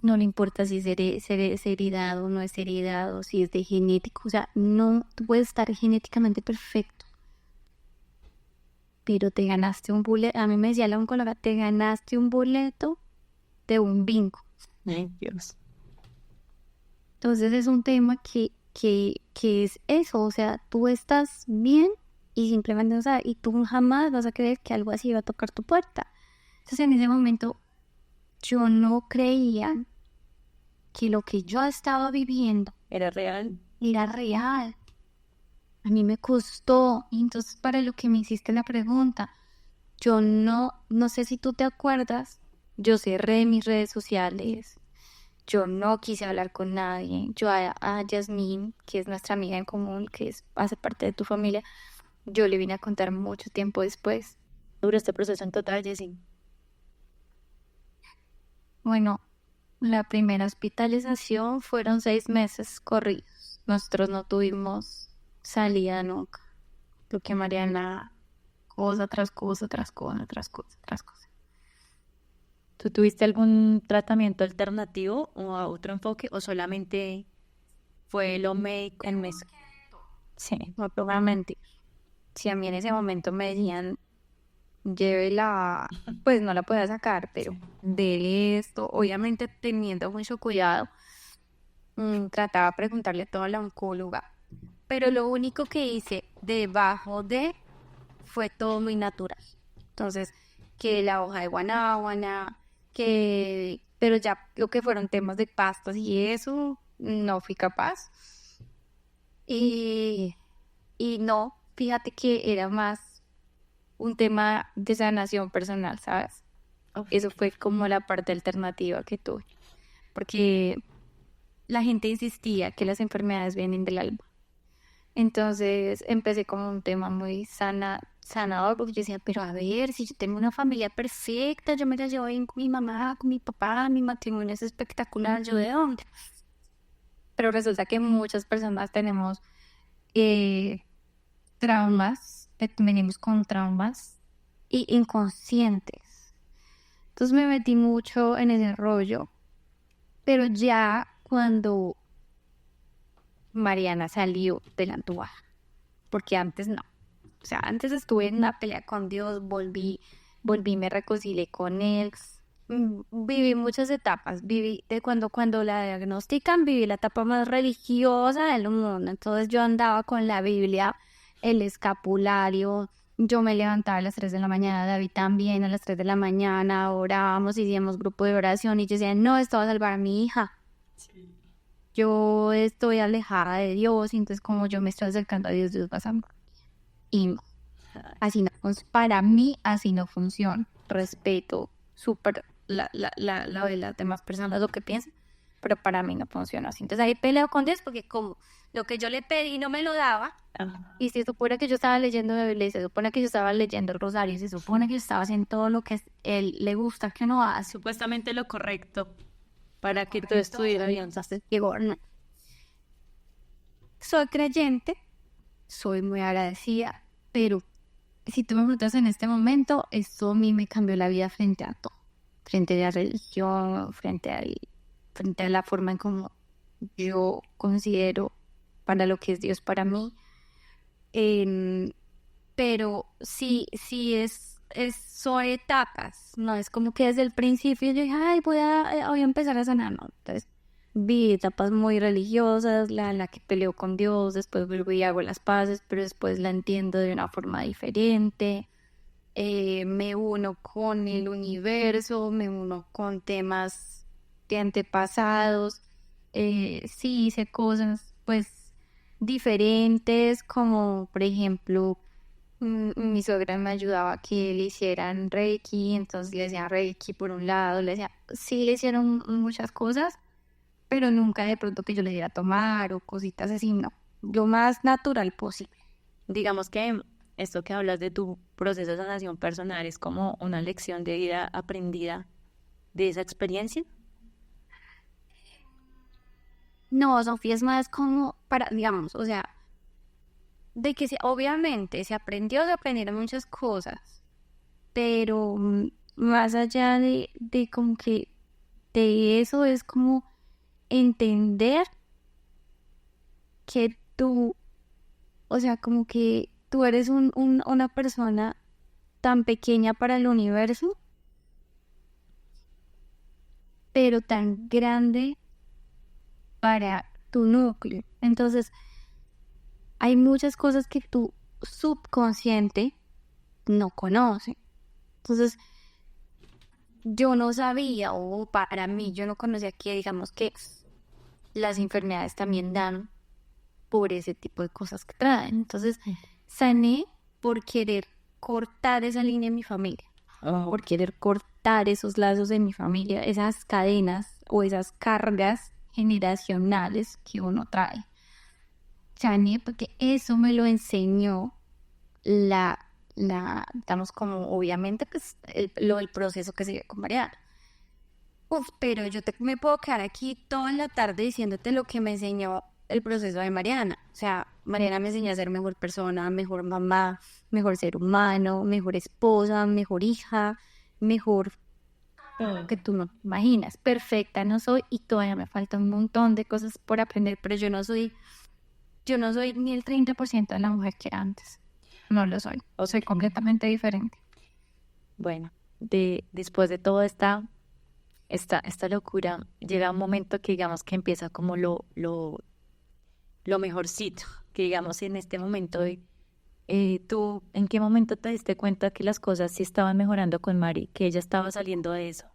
no le importa si es heredado o no es heredado, si es de genético, o sea, no, tú puedes estar genéticamente perfecto, pero te ganaste un boleto, a mí me decía la oncóloga, te ganaste un boleto de un bingo. Ay, Dios. Entonces es un tema que es eso, o sea, tú estás bien y simplemente, o sea, y tú jamás vas a creer que algo así va a tocar tu puerta. Entonces en ese momento yo no creía que lo que yo estaba viviendo Era real. era real. A mí me costó, y entonces para lo que me hiciste la pregunta, yo no sé si tú te acuerdas, yo cerré mis redes sociales, yo no quise hablar con nadie, yo a Yasmín, que es nuestra amiga en común, hace parte de tu familia, yo le vine a contar mucho tiempo después. Duro este proceso en total, Jessie. Bueno, la primera hospitalización fueron 6 meses corridos. Nosotros no tuvimos salida nunca. Lo que Mariana, cosa tras cosa, tras cosa, tras cosa, tras cosa. ¿Tú tuviste algún tratamiento alternativo o a otro enfoque o solamente fue lo médico? El mes. Sí, no te voy a mentir. Si a mí en ese momento me decían, llévela, pues no la podía sacar, pero de esto, obviamente teniendo mucho cuidado, trataba de preguntarle todo a la oncóloga. Pero lo único que hice debajo de fue todo muy natural. Entonces, que la hoja de guanábana, pero ya lo que fueron temas de pastas y eso, no fui capaz. Y, y no, fíjate que era más un tema de sanación personal, ¿sabes? Eso fue como la parte alternativa que tuve, porque la gente insistía que las enfermedades vienen del alma. Entonces empecé como un tema muy sanador, porque yo decía, pero a ver, si yo tengo una familia perfecta, yo me la llevo bien con mi mamá, con mi papá, mi matrimonio es espectacular, ¿yo de dónde? Pero resulta que muchas personas tenemos traumas, venimos con traumas y inconscientes. Entonces me metí mucho en ese rollo, pero ya cuando Mariana salió de la tuba, porque antes no. O sea, antes estuve en una pelea con Dios, volví, volví, me reconcilié con él. Viví muchas etapas, viví de cuando la diagnostican, viví la etapa más religiosa del mundo, entonces yo andaba con la Biblia, el escapulario, yo me levantaba a las 3 de la mañana, David también a las 3 de la mañana, orábamos, hacíamos grupo de oración y yo decía, no, esto va a salvar a mi hija, yo estoy alejada de Dios, y entonces como yo me estoy acercando a Dios, Dios va a salvar. Y no, así no, para mí así no funciona, respeto súper la de las demás personas lo que piensan, pero para mí no funciona así. Entonces ahí peleo con Dios porque como lo que yo le pedí no me lo daba, y se supone que yo estaba leyendo la Biblia, se supone que yo estaba leyendo el rosario, se supone que yo estaba haciendo todo lo que él le gusta que uno hace. Supuestamente lo correcto para que todo estuviera bien. Entonces digo, no. Soy creyente, soy muy agradecida, pero si tú me preguntas en este momento, esto a mí me cambió la vida frente a todo, frente a la religión, frente a la forma en cómo yo considero para lo que es Dios para mí. Pero sí son etapas, no es como que desde el principio yo dije, ay, voy a empezar a sanar, no. Entonces vi etapas muy religiosas, la que peleo con Dios, después vuelvo y hago las paces, pero después la entiendo de una forma diferente. Me uno con el universo, me uno con temas de antepasados, sí hice cosas pues diferentes, como por ejemplo mi suegra me ayudaba a que le hicieran Reiki, entonces le hacían Reiki por un lado, sí le hicieron muchas cosas, pero nunca de pronto que yo le diera a tomar o cositas así, no, lo más natural posible. Digamos que esto que hablas de tu proceso de sanación personal es como una lección de vida aprendida de esa experiencia. No, Sofía, es más como para, digamos, o sea, de que obviamente se aprendieron muchas cosas, pero más allá de como que de eso es como entender que tú, o sea, como que tú eres una persona tan pequeña para el universo, pero tan grande para tu núcleo. Entonces, hay muchas cosas que tu subconsciente no conoce. Entonces, yo no sabía, o para mí, yo no conocía que, digamos, que las enfermedades también dan por ese tipo de cosas que traen. Entonces, sané por querer cortar esa línea en mi familia, por querer cortar esos lazos de mi familia, esas cadenas o esas cargas generacionales que uno trae. Sané porque eso me lo enseñó digamos, como obviamente, pues, el proceso que se dio con Mariana. Pero yo me puedo quedar aquí toda la tarde diciéndote lo que me enseñó el proceso de Mariana. O sea, Mariana me enseñó a ser mejor persona, mejor mamá, mejor ser humano, mejor esposa, mejor hija, mejor que tú no te imaginas. Perfecta no soy y todavía me falta un montón de cosas por aprender, pero yo no soy ni el 30% de la mujer que era antes. No lo soy. Soy completamente diferente. Bueno, después de toda esta locura, llega un momento que digamos que empieza como lo mejorcito, que digamos en este momento, ¿tú en qué momento te diste cuenta que las cosas sí estaban mejorando con Mari, que ella estaba saliendo de eso?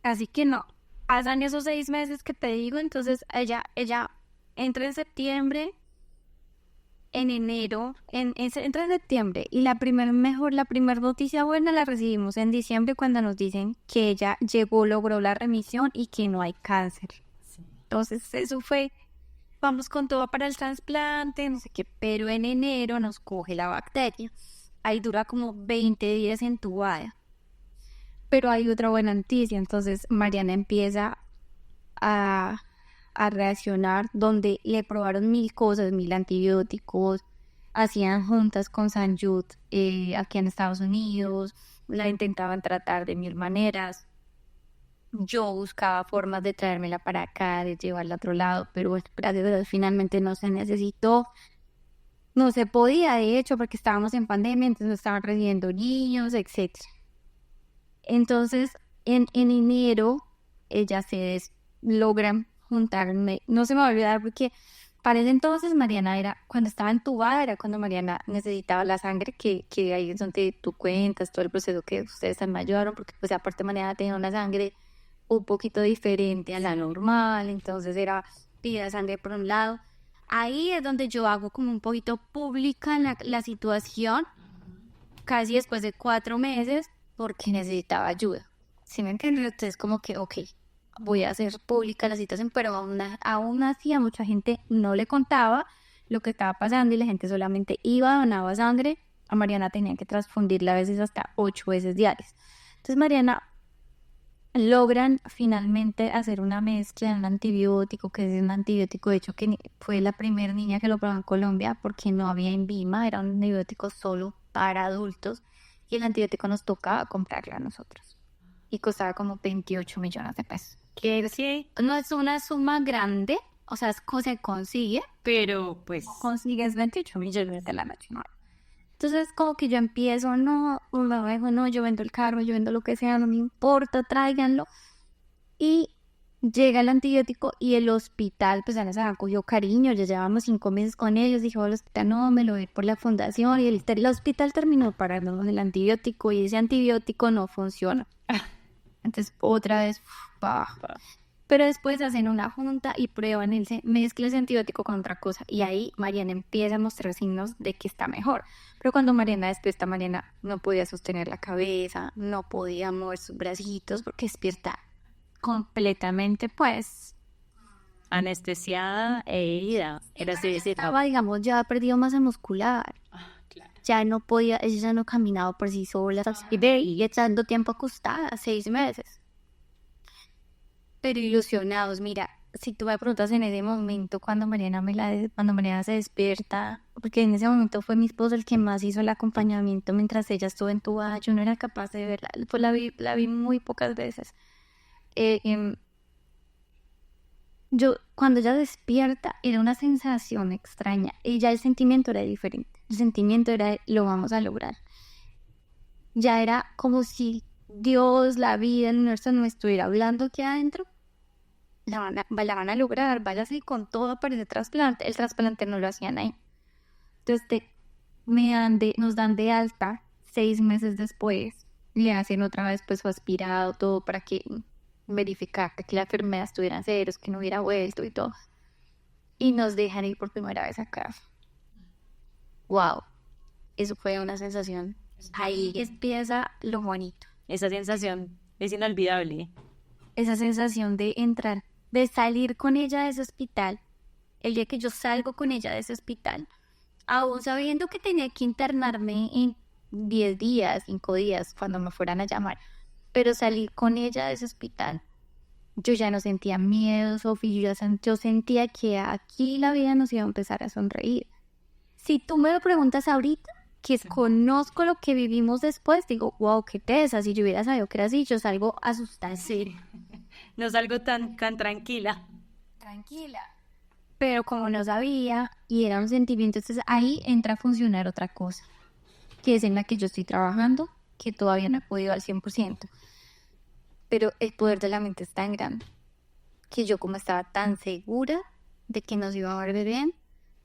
Así que no, pasan esos 6 meses que te digo, entonces ella entra en septiembre, en enero, entra en septiembre y la primera noticia buena la recibimos en diciembre cuando nos dicen que ella logró la remisión y que no hay cáncer. Sí. Entonces eso fue, vamos con todo para el trasplante, no sé qué, pero en enero nos coge la bacteria. Ahí dura como 20 días entubada. Pero hay otra buena noticia, entonces Mariana empieza a reaccionar, donde le probaron 1000 cosas, 1000 antibióticos, hacían juntas con San Jude aquí en Estados Unidos, la intentaban tratar de 1000 maneras. Yo buscaba formas de traérmela para acá, de llevarla a otro lado, pero gracias a Dios finalmente no se necesitó. No se podía, de hecho, porque estábamos en pandemia, entonces no estaban recibiendo niños, etc. Entonces, en enero, ellas logran juntarme. No se me va a olvidar porque para ese entonces Mariana era, cuando estaba entubada, era cuando Mariana necesitaba la sangre, que ahí es donde tú cuentas todo el proceso que ustedes me ayudaron, porque pues aparte Mariana tenía una sangre un poquito diferente a la normal, entonces era pide sangre por un lado. Ahí es donde yo hago como un poquito pública la situación, casi después de 4 meses, porque necesitaba ayuda. ¿Sí me entiendes? Entonces como que, ok, voy a hacer pública la situación, pero aún así a mucha gente no le contaba lo que estaba pasando y la gente solamente iba, donaba sangre. A Mariana tenían que transfundirla a veces hasta 8 veces diarias. Entonces Mariana logran finalmente hacer una mezcla de un antibiótico, que es un antibiótico, de hecho, que fue la primera niña que lo probó en Colombia porque no había INVIMA, era un antibiótico solo para adultos y el antibiótico nos tocaba comprarlo a nosotros y costaba como 28 millones de pesos. Que Sí, no es una suma grande, o sea, se consigue, pero pues consigues 28 millones de la noche, ¿no? Entonces, como que yo empiezo, no, me dijo, no, yo vendo el carro, yo vendo lo que sea, no me importa, tráiganlo. Y llega el antibiótico y el hospital, pues ya nos habían cogido cariño, ya llevamos 5 meses con ellos, dijo al hospital, no, me lo voy a ir por la fundación. Y el hospital terminó pagándonos el antibiótico y ese antibiótico no funciona. Entonces, otra vez, pero después hacen una junta y prueban mezcla ese antibiótico con otra cosa. Y ahí Mariana empieza a mostrar signos de que está mejor. Pero cuando Mariana despierta, Mariana no podía sostener la cabeza, no podía mover sus bracitos porque despierta completamente, pues, anestesiada e herida. Era así decir. estaba, digamos, ya ha perdido masa muscular. Claro. Ya no podía, ella ya no caminaba por sí sola. Y veía tanto tiempo acostada, 6 meses. Pero ilusionados, mira, si tú me preguntas en ese momento cuando cuando Mariana se despierta, porque en ese momento fue mi esposo el que más hizo el acompañamiento mientras ella estuvo entubada, yo no era capaz de verla, pues la vi muy pocas veces. Cuando ella despierta, era una sensación extraña, y ya el sentimiento era diferente, el sentimiento era, lo vamos a lograr. Ya era como si Dios, la vida, el universo no estuviera hablando aquí adentro. La van a lograr, váyase con todo para ese trasplante. El trasplante no lo hacían ahí. Entonces nos dan de alta 6 meses después. Le hacen otra vez pues su aspirado, todo para que verificar que la enfermedad estuviera en ceros, que no hubiera vuelto y todo. Y nos dejan ir por primera vez a casa. Wow, eso fue una sensación. Ahí empieza lo bonito. Esa sensación es inolvidable. Esa sensación de entrar, de salir con ella de ese hospital, el día que yo salgo con ella de ese hospital, aún sabiendo que tenía que internarme en 10 días, 5 días, cuando me fueran a llamar, pero salir con ella de ese hospital, yo ya no sentía miedo, Sofía, yo sentía que aquí la vida nos iba a empezar a sonreír. Si tú me lo preguntas ahorita, que conozco lo que vivimos después, digo, wow, qué tesa, si yo hubiera sabido que era así, yo salgo asustada. Sí, no salgo tan tranquila. Tranquila. Pero como no sabía y era un sentimiento, entonces ahí entra a funcionar otra cosa, que es en la que yo estoy trabajando, que todavía no he podido al 100%. Pero el poder de la mente es tan grande que yo, como estaba tan segura de que nos iba a ver bien,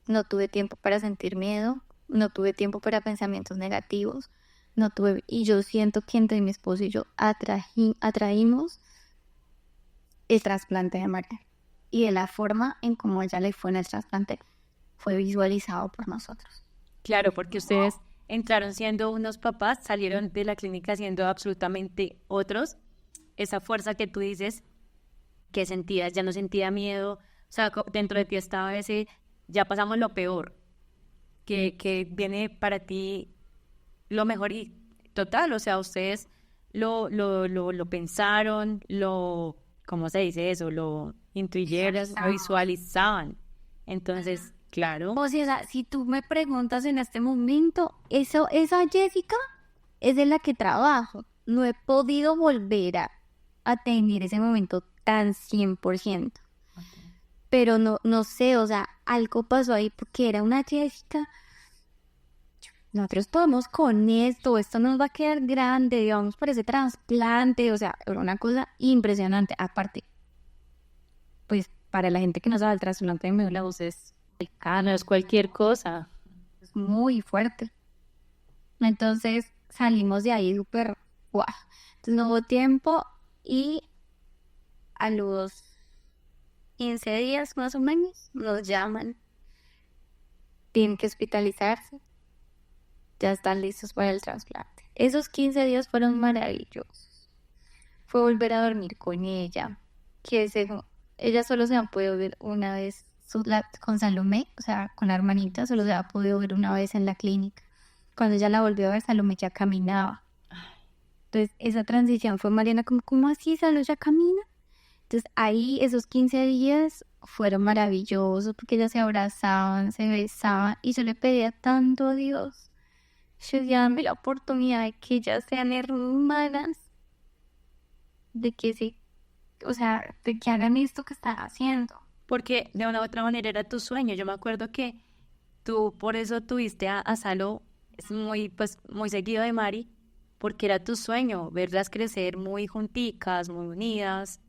no tuve tiempo para sentir miedo, no tuve tiempo para pensamientos negativos, y yo siento que entre mi esposo y yo atraímos el trasplante de María. Y de la forma en cómo ella le fue en el trasplante fue visualizado por nosotros. Claro, porque ustedes entraron siendo unos papás, salieron de la clínica siendo absolutamente otros. Esa fuerza que tú dices que sentías, ya no sentía miedo, o sea, dentro de ti estaba ese, ya pasamos lo peor, que viene para ti lo mejor y total, o sea, ustedes lo pensaron, ¿cómo se dice eso? Lo intuyeron, lo visualizaban. Entonces, claro. O sea, si tú me preguntas en este momento, esa Jessica es en la que trabajo. No he podido volver a tener ese momento tan 100%. Pero no sé, o sea, algo pasó ahí porque era una Jessica nosotros podemos con esto nos va a quedar grande, vamos por ese trasplante, o sea, era una cosa impresionante. Aparte, pues para la gente que no sabe, el trasplante de médula ósea es No es cualquier cosa. muy fuerte. Entonces salimos de ahí súper guau. Entonces no hubo tiempo y a los 15 días más o menos nos llaman, tienen que hospitalizarse, ya están listos para el trasplante. Esos 15 días fueron maravillosos. Fue volver a dormir con ella, ella solo se ha podido ver una vez con Salomé, o sea, con la hermanita, solo se ha podido ver una vez en la clínica. Cuando ella la volvió a ver, Salomé ya caminaba. Entonces, esa transición fue Mariana como, ¿cómo así? ¿Salomé ya camina? Entonces, ahí esos 15 días fueron maravillosos porque ellas se abrazaban, se besaban y yo le pedía tanto a Dios. Yo decía, dame la oportunidad de que ellas sean hermanas, de que o sea, de que hagan esto que están haciendo. Porque de una u otra manera era tu sueño. Yo me acuerdo que tú por eso tuviste a Salo es muy, pues, muy seguido de Mari, porque era tu sueño, verlas crecer muy junticas, muy unidas,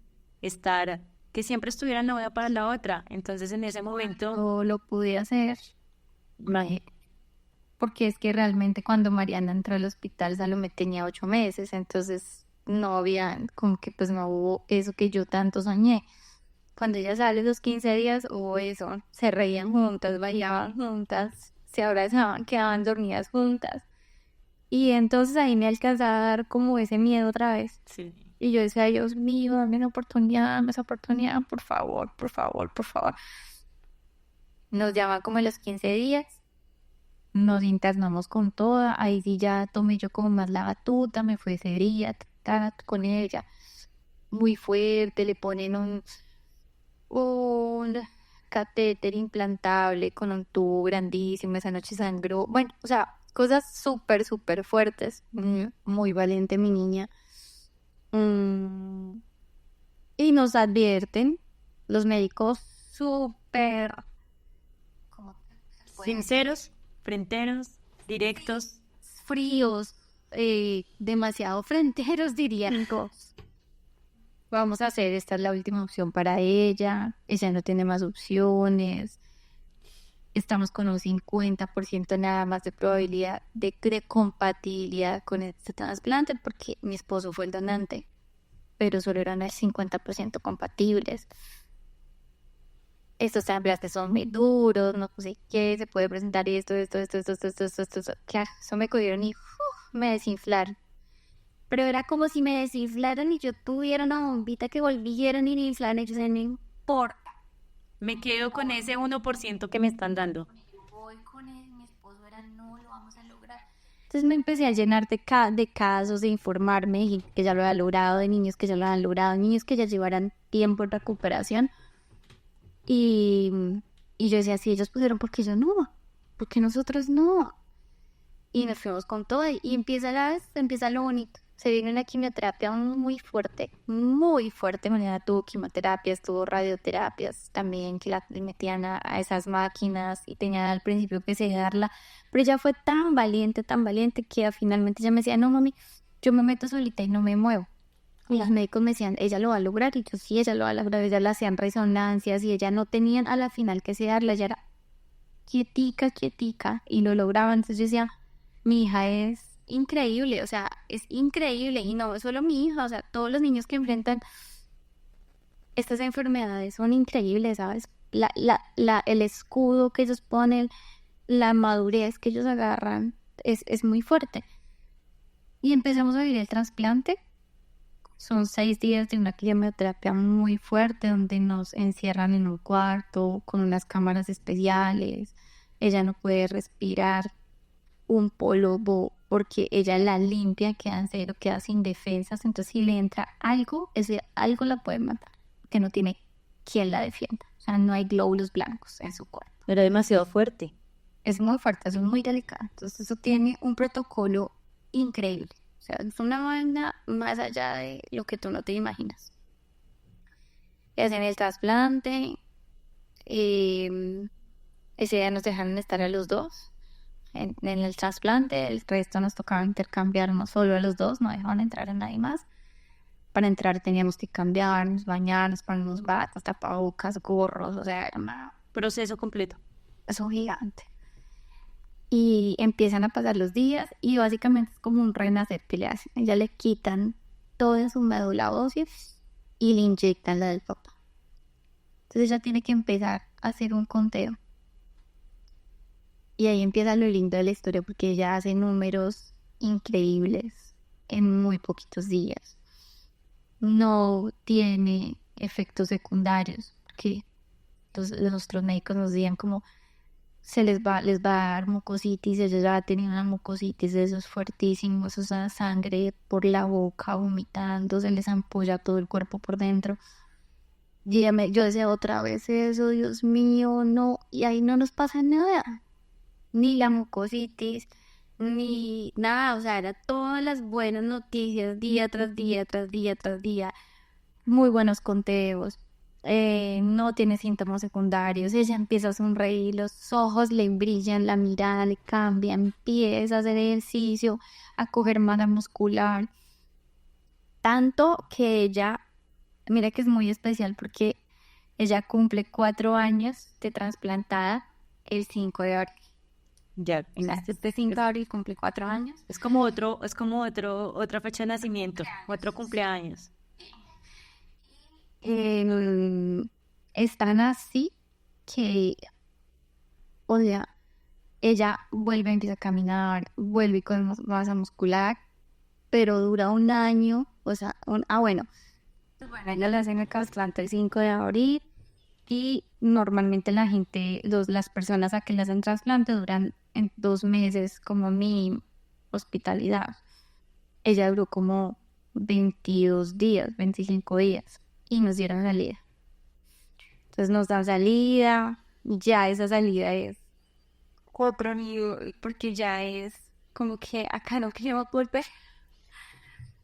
estar, que siempre estuvieran la una para la otra. Entonces en ese momento, Yo lo pude hacer, porque es que realmente cuando Mariana entró al hospital, Salomé tenía 8 meses, entonces no había, como que pues no hubo eso que yo tanto soñé. Cuando ella sale los 15 días, hubo eso, se reían juntas, bailaban juntas, se abrazaban, quedaban dormidas juntas. Y entonces ahí me alcanzaba a dar como ese miedo otra vez. sí. Y yo decía, Dios mío, dame esa oportunidad, por favor, por favor, por favor. Nos llaman como a los 15 días, nos internamos con toda, ahí sí ya tomé yo como más la batuta, me fue ese día, con ella, muy fuerte, le ponen un catéter implantable con un tubo grandísimo, esa noche sangró, bueno, o sea, cosas súper, súper fuertes, muy valiente mi niña. Mm, y nos advierten, los médicos súper, ¿cómo se puede decir? Sinceros, fronteros, directos. Fríos, demasiado fronteros, dirían. Vamos a hacer, esta es la última opción para ella no tiene más opciones, estamos con un 50% nada más de probabilidad de compatibilidad con este trasplante porque mi esposo fue el donante, pero solo eran el 50% compatibles. Estos trasplantes son muy duros, no sé qué, se puede presentar esto. Claro, eso me cogieron y me desinflaron. Pero era como si me desinflaran y yo tuviera una bombita que volvieran y me inflaran. Y yo decía, no importa. Me quedo con ese 1% que me están dando. Voy con él, mi esposo era, no lo vamos a lograr. Entonces me empecé a llenar de casos, de informarme y que ya lo había logrado, de niños que ya lo habían logrado, niños que ya llevaran tiempo en recuperación. Y yo decía, si ellos pusieron, ¿por qué yo no? ¿Por qué nosotros no? Y nos fuimos con todo y empieza lo bonito. Se vino una quimioterapia muy fuerte. Mañana tuvo quimioterapias, tuvo radioterapias también que le metían a esas máquinas y tenía al principio que sedarla. Pero ella fue tan valiente que finalmente ella me decía, no mami, yo me meto solita y no me muevo. Y los médicos me decían, ella lo va a lograr. Y yo sí, ella lo va a lograr. Ella le hacían resonancias y ella no tenían a la final que sedarla. Ella era quietica y lo lograban. Entonces yo decía, mi hija es increíble, o sea, es increíble y no solo mi hija, o sea, todos los niños que enfrentan estas enfermedades son increíbles, ¿sabes? El escudo que ellos ponen, la madurez que ellos agarran es muy fuerte. Y empezamos a vivir el trasplante. Son 6 días de una quimioterapia muy fuerte donde nos encierran en un cuarto con unas cámaras especiales. Ella no puede respirar un polvo porque ella la limpia, queda en cero, queda sin defensas. Entonces si le entra algo, ese algo la puede matar, que no tiene quien la defienda. O sea, no hay glóbulos blancos en su cuerpo. Era demasiado fuerte. Es muy fuerte, es muy delicado. Entonces eso tiene un protocolo increíble. O sea, es una vaina más allá de lo que tú no te imaginas. Le hacen el trasplante. Ese día nos dejaron estar a los dos. en el trasplante, el resto nos tocaba intercambiarnos solo a los dos, no dejaban entrar a nadie más. Para entrar teníamos que cambiarnos, bañarnos, ponernos batas, tapabocas, gorros, o sea, era un Proceso completo. eso gigante. Y empiezan a pasar los días y básicamente es como un renacer que le hacen. Ella le quitan toda su médula ósea y le inyectan la del papá. Entonces ella tiene que empezar a hacer un conteo. Y ahí empieza lo lindo de la historia porque ella hace números increíbles en muy poquitos días. No tiene efectos secundarios porque los otros médicos nos decían como les va a dar mucositis, ella ya ha tenido una mucositis de esos fuertísimos, o sea, sangre por la boca, vomitando, se les ampolla todo el cuerpo por dentro. Y yo decía otra vez eso, Dios mío, no, y ahí no nos pasa nada, ni la mucositis, ni nada, o sea, eran todas las buenas noticias, día tras día, tras día, tras día, muy buenos conteos. No tiene síntomas secundarios, ella empieza a sonreír, los ojos le brillan, la mirada le cambia, empieza a hacer ejercicio, a coger masa muscular, tanto que ella, mira que es muy especial porque ella cumple 4 años de trasplantada el 5 de abril. Ya, Este 5 de abril cumple 4 años. es como otra fecha de nacimiento, otro cumpleaños. Están así que, o sea, ella vuelve, empieza a caminar, vuelve con masa muscular, pero dura un año, o sea, bueno, ella le hacen el trasplante el 5 de abril y normalmente la gente, las personas a que le hacen trasplante duran en 2 meses como mi hospitalidad. Ella duró como 22 días, 25 días y nos dieron salida. Entonces nos dan salida, ya esa salida es otro nivel, porque ya es como que acá no queremos volver.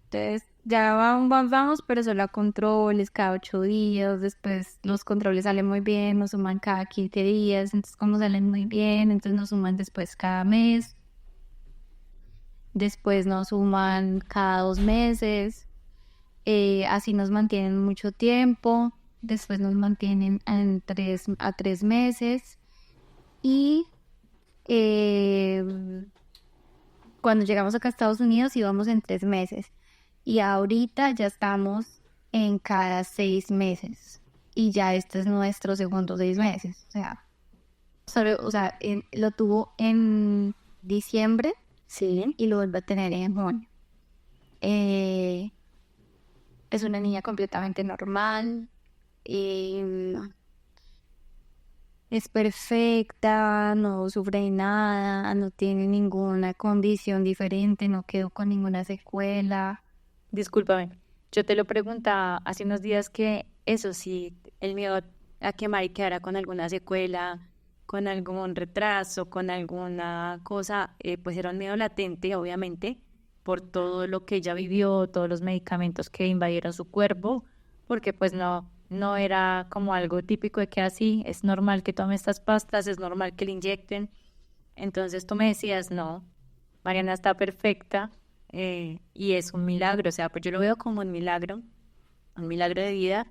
Entonces ya vamos, pero solo a controles cada 8 días, después los controles salen muy bien, nos suman cada 15 días, entonces como salen muy bien, entonces nos suman después cada mes, después nos suman cada 2 meses, así nos mantienen mucho tiempo, después nos mantienen a 3 meses y cuando llegamos acá a Estados Unidos íbamos en 3 meses y ahorita ya estamos en cada 6 meses y ya este es nuestro segundo 6 meses, o sea, lo tuvo en diciembre Sí. y lo vuelve a tener en junio. Es una niña completamente normal, es perfecta, no sufre de nada, no tiene ninguna condición diferente, no quedó con ninguna secuela. Discúlpame, yo te lo preguntaba hace unos días que eso sí, el miedo a que Mari quedara con alguna secuela, con algún retraso, con alguna cosa, pues era un miedo latente, obviamente, por todo lo que ella vivió, todos los medicamentos que invadieron su cuerpo, porque pues no era como algo típico de que así, es normal que tome estas pastas, es normal que le inyecten. Entonces tú me decías, no, Mariana está perfecta y es un milagro, o sea, pues yo lo veo como un milagro de vida.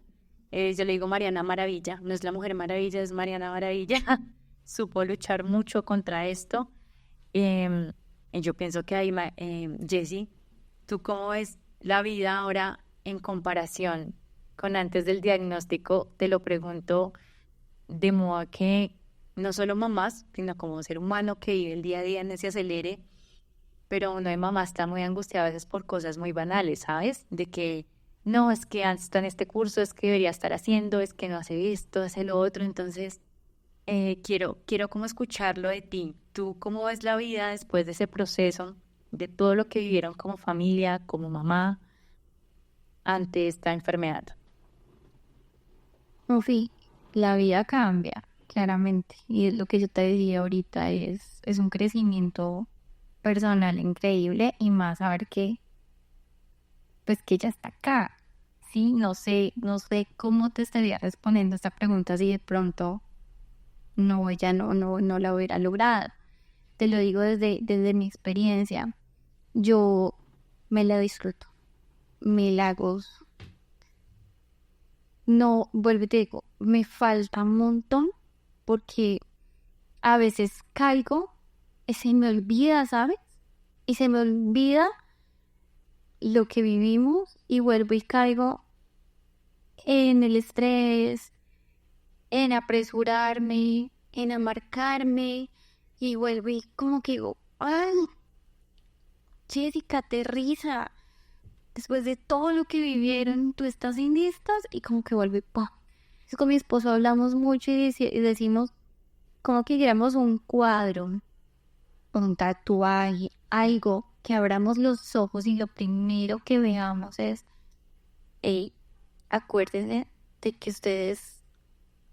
Yo le digo Mariana Maravilla, no es la Mujer Maravilla, es Mariana Maravilla. Supo luchar mucho contra esto. Em, y yo pienso que ahí, Jessie, ¿tú cómo ves la vida ahora en comparación con antes del diagnóstico? Te lo pregunto de modo que no solo mamás, sino como ser humano que vive el día a día en ese acelere, pero uno de mamá está muy angustiado a veces por cosas muy banales, ¿sabes? De que no, es que está en este curso, es que debería estar haciendo, es que no hace esto, hace lo otro, entonces quiero como escucharlo de ti. ¿Tú cómo ves la vida después de ese proceso, de todo lo que vivieron como familia, como mamá, ante esta enfermedad? Sí, la vida cambia, claramente. Y es lo que yo te decía ahorita, es un crecimiento personal increíble y más saber pues que ella está acá. Sí, no sé cómo te estaría respondiendo esta pregunta si de pronto no, ella no la hubiera logrado. te lo digo desde mi experiencia, yo me la disfruto, me la gozo. No, vuelvo y te digo, me falta un montón porque a veces caigo y se me olvida, ¿sabes? Y se me olvida lo que vivimos y vuelvo y caigo en el estrés, en apresurarme, en amarcarme y vuelvo y como que digo, ay, Jessica, aterriza. Después de todo lo que vivieron, tú estás en estas y como que vuelve, pa. Es con mi esposo hablamos mucho y decimos como que queramos un cuadro, un tatuaje, algo que abramos los ojos y lo primero que veamos es, hey, acuérdense de que ustedes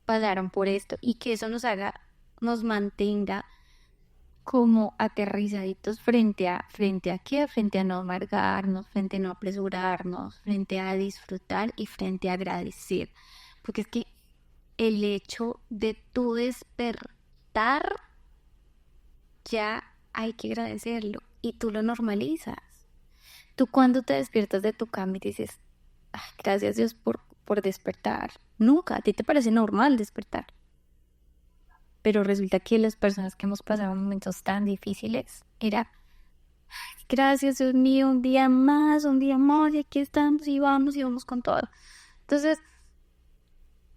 pasaron por esto y que eso nos mantenga como aterrizaditos frente a qué, frente a no amargarnos, frente a no apresurarnos, frente a disfrutar y frente a agradecer. Porque es que el hecho de tu despertar ya hay que agradecerlo y tú lo normalizas. Tú cuando te despiertas de tu cama y dices, "Ay, gracias Dios por despertar". Nunca, a ti te parece normal despertar. Pero resulta que las personas que hemos pasado momentos tan difíciles era, gracias Dios mío, un día más, y aquí estamos y vamos con todo. Entonces,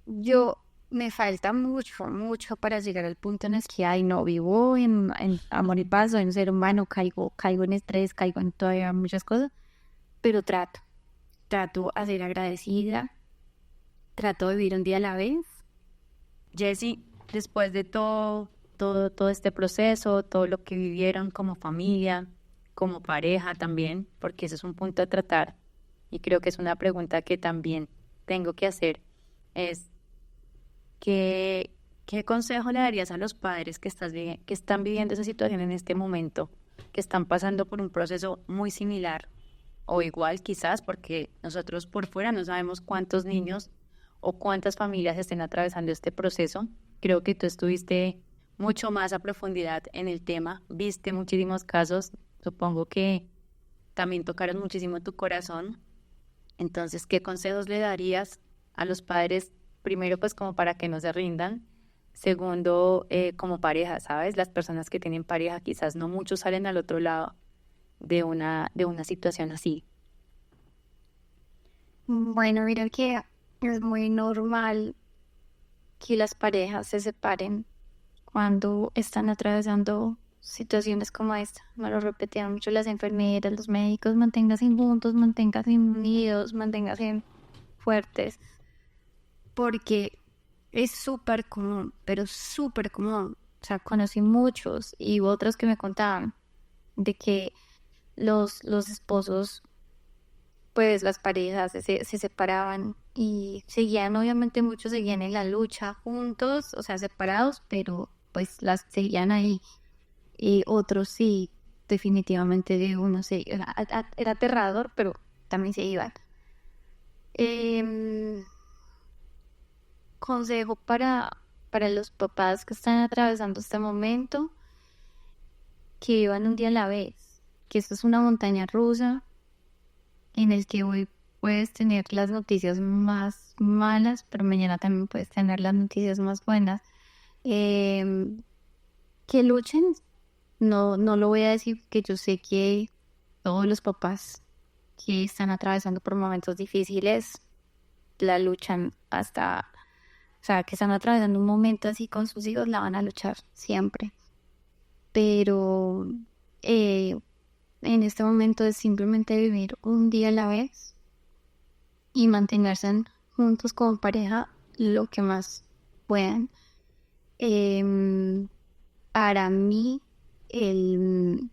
yo me falta mucho, mucho para llegar al punto en el que, ay, no, vivo en amor y paz, soy un ser humano, caigo en estrés, caigo en todavía muchas cosas, pero trato a ser agradecida, trato de vivir un día a la vez. Jessy, después de todo este proceso, todo lo que vivieron como familia, como pareja también, porque ese es un punto a tratar y creo que es una pregunta que también tengo que hacer, es ¿qué consejo le darías a los padres que están viviendo esa situación en este momento, que están pasando por un proceso muy similar o igual quizás, porque nosotros por fuera no sabemos cuántos niños o cuántas familias estén atravesando este proceso? Creo que tú estuviste mucho más a profundidad en el tema, viste muchísimos casos, supongo que también tocaron muchísimo tu corazón. Entonces, ¿qué consejos le darías a los padres? Primero, pues como para que no se rindan. Segundo, como pareja, ¿sabes? Las personas que tienen pareja, quizás no muchos salen al otro lado de una situación así. Bueno, mira que es muy normal que las parejas se separen cuando están atravesando situaciones como esta. Me lo repetían mucho las enfermeras, los médicos, manténganse juntos, manténganse unidos, manténganse fuertes, porque es súper común, pero súper común. O sea, conocí muchos y otros que me contaban de que los esposos, pues las parejas se separaban y seguían, obviamente muchos seguían en la lucha juntos, o sea, separados, pero pues las seguían ahí. Y otros sí, definitivamente de uno se era aterrador, pero también se iban. Em, Consejo para los papás que están atravesando este momento, que vivan un día a la vez, que esto es una montaña rusa en el que hoy puedes tener las noticias más malas, pero mañana también puedes tener las noticias más buenas. Em, que luchen, no lo voy a decir, que yo sé que todos los papás que están atravesando por momentos difíciles la luchan hasta, o sea, que están atravesando un momento así con sus hijos, la van a luchar siempre. Pero eh, en este momento es simplemente vivir un día a la vez y mantenerse juntos como pareja lo que más puedan. Em, para mí, el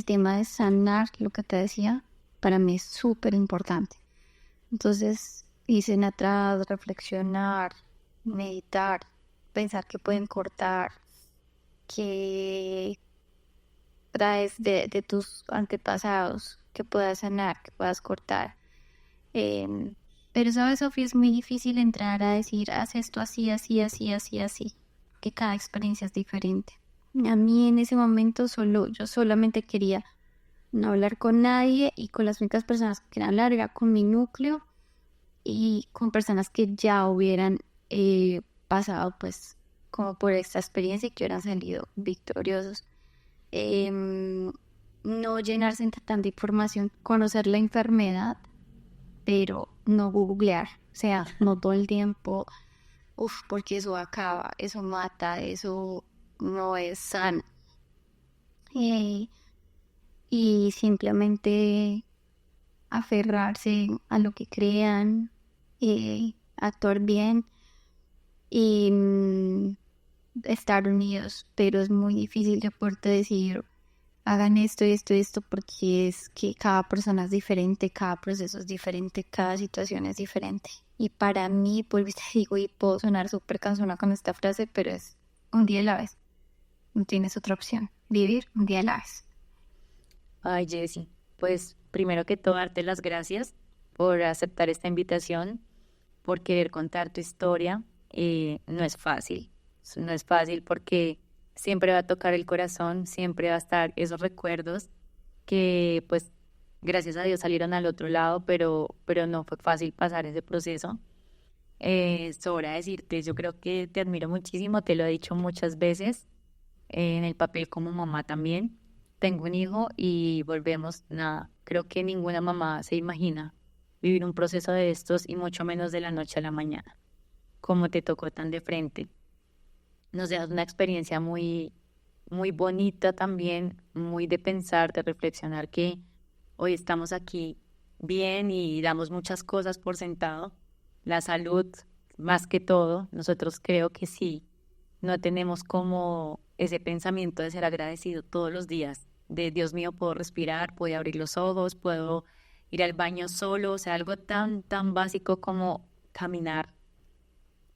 tema de sanar, lo que te decía, para mí es súper importante. Entonces, hice en atrás, reflexionar, meditar, pensar que pueden cortar, que traes de tus antepasados, que puedas sanar, que puedas cortar. Em, pero, ¿sabes, Sofía? Es muy difícil entrar a decir, haz esto así, así, así, así, así, que cada experiencia es diferente. A mí en ese momento yo solamente quería no hablar con nadie y con las únicas personas que quería hablar era con mi núcleo y con personas que ya hubieran pasado pues como por esta experiencia y que hubieran salido victoriosos. Em, no llenarse de tanta información, conocer la enfermedad, pero no googlear, o sea, no todo el tiempo, porque eso acaba, eso mata, eso no es sano. Eh, y simplemente aferrarse a lo que crean, actuar bien y estar unidos, pero es muy difícil de poderte decir hagan esto y esto y esto porque es que cada persona es diferente, cada proceso es diferente, cada situación es diferente. Y para mí, pues te digo, y puedo sonar súper cansona con esta frase, pero es un día a la vez. No tienes otra opción. Vivir un día a la vez. Ay, Jessy, pues primero que todo darte las gracias por aceptar esta invitación, por querer contar tu historia. No es fácil, no es fácil porque siempre va a tocar el corazón, siempre va a estar esos recuerdos que pues gracias a Dios salieron al otro lado, pero no fue fácil pasar ese proceso. Sobra decirte, yo creo que te admiro muchísimo, te lo he dicho muchas veces, en el papel como mamá también. Tengo un hijo y volvemos, nada, creo que ninguna mamá se imagina vivir un proceso de estos y mucho menos de la noche a la mañana, como te tocó tan de frente. Nos dejas una experiencia muy, muy bonita también, muy de pensar, de reflexionar que hoy estamos aquí bien y damos muchas cosas por sentado. La salud, más que todo, nosotros creo que sí, no tenemos como ese pensamiento de ser agradecido todos los días, de Dios mío, puedo respirar, puedo abrir los ojos, puedo ir al baño solo, o sea, algo tan, tan básico como caminar,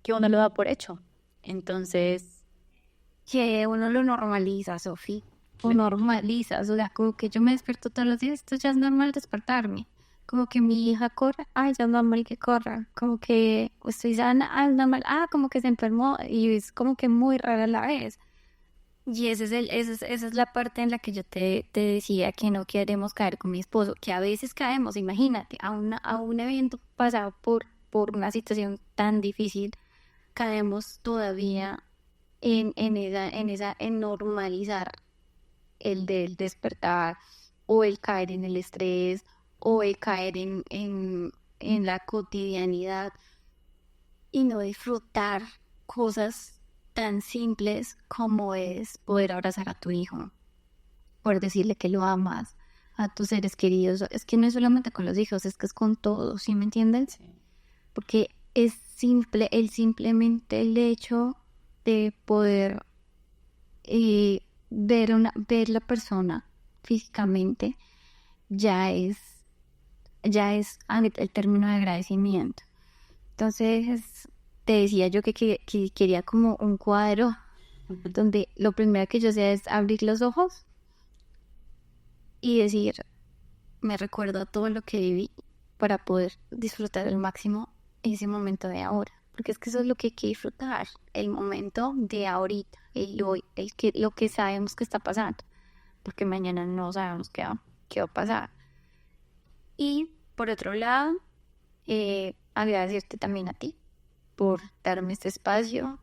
que uno lo da por hecho. Entonces, Que uno lo normaliza, Sofi. O normalizas, o sea, como que yo me despierto todos los días, esto ya es normal despertarme. Como que mi hija corre, ay, ya es normal que corra. Como que estoy sana, ah, es normal, como que se enfermó y es como que muy rara a la vez. Y esa es la parte en la que yo te decía que no queremos caer con mi esposo, que a veces caemos, imagínate, a un evento pasado por una situación tan difícil, caemos todavía en normalizar el del despertar o el caer en el estrés o el caer en la cotidianidad y no disfrutar cosas tan simples como es poder abrazar a tu hijo, poder decirle que lo amas, a tus seres queridos. Es que no es solamente con los hijos, es que es con todos, ¿sí me entiendes? sí. Porque es simple, simplemente el hecho de poder ver la persona físicamente ya es, el término de agradecimiento. Entonces, te decía yo que quería como un cuadro donde lo primero que yo hacía es abrir los ojos y decir, me recuerdo a todo lo que viví para poder disfrutar al máximo ese momento de ahora. Porque es que eso es lo que hay que disfrutar, el momento de ahorita, el hoy, lo que sabemos que está pasando, porque mañana no sabemos qué va a pasar. Y por otro lado, agradecerte también a ti por darme este espacio.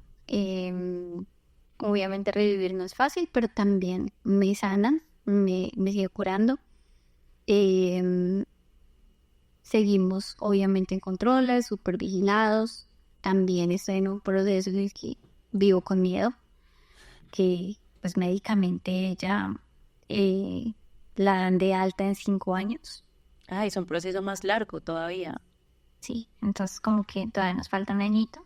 Obviamente revivir no es fácil, pero también me sana, me sigue curando. Em, Seguimos obviamente en controles, súper vigilados. También estoy en un proceso en el que vivo con miedo, que pues médicamente ya la dan de alta en 5 años. Ay, es un proceso más largo todavía. Sí, entonces como que todavía nos falta un añito,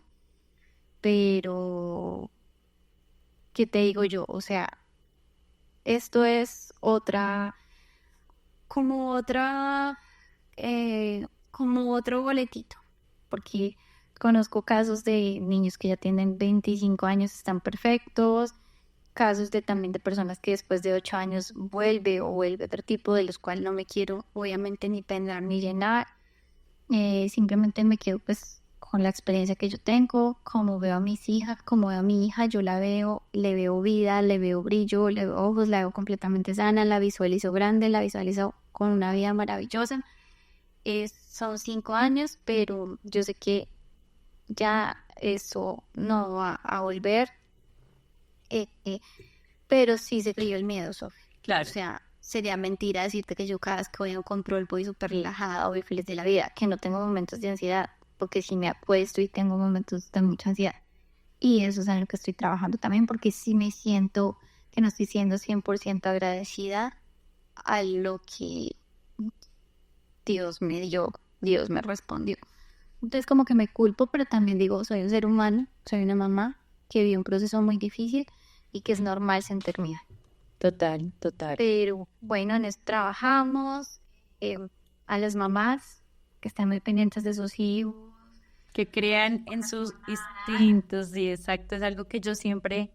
pero ¿qué te digo yo? O sea, esto es como otra, como otro boletito, porque conozco casos de niños que ya tienen 25 años, están perfectos, casos de también de personas que después de 8 años vuelve otro tipo, de los cuales no me quiero obviamente ni penlar ni llenar, simplemente me quedo pues con la experiencia que yo tengo, como veo a mis hijas, como veo a mi hija, yo la veo, le veo vida, le veo brillo, le veo ojos, la veo completamente sana, la visualizo grande, la visualizo con una vida maravillosa. Son 5 años, pero yo sé que ya eso no va a volver, eh, eh, pero sí se creyó el miedo, Sofía. Claro. O sea, sería mentira decirte que yo cada vez que voy a un control voy súper relajada, voy feliz de la vida, que no tengo momentos de ansiedad, porque sí me apuesto y tengo momentos de mucha ansiedad. Y eso es en lo que estoy trabajando también, porque sí me siento que no estoy siendo 100% agradecida a lo que Dios me dio, Dios me respondió. Entonces como que me culpo, pero también digo, soy un ser humano, soy una mamá que vive un proceso muy difícil y que es normal sentir miedo. Total, total. Pero bueno, en eso trabajamos. eh, a las mamás que están muy pendientes de sus hijos. Que crean en sus instintos, sí, exacto. Es algo que yo siempre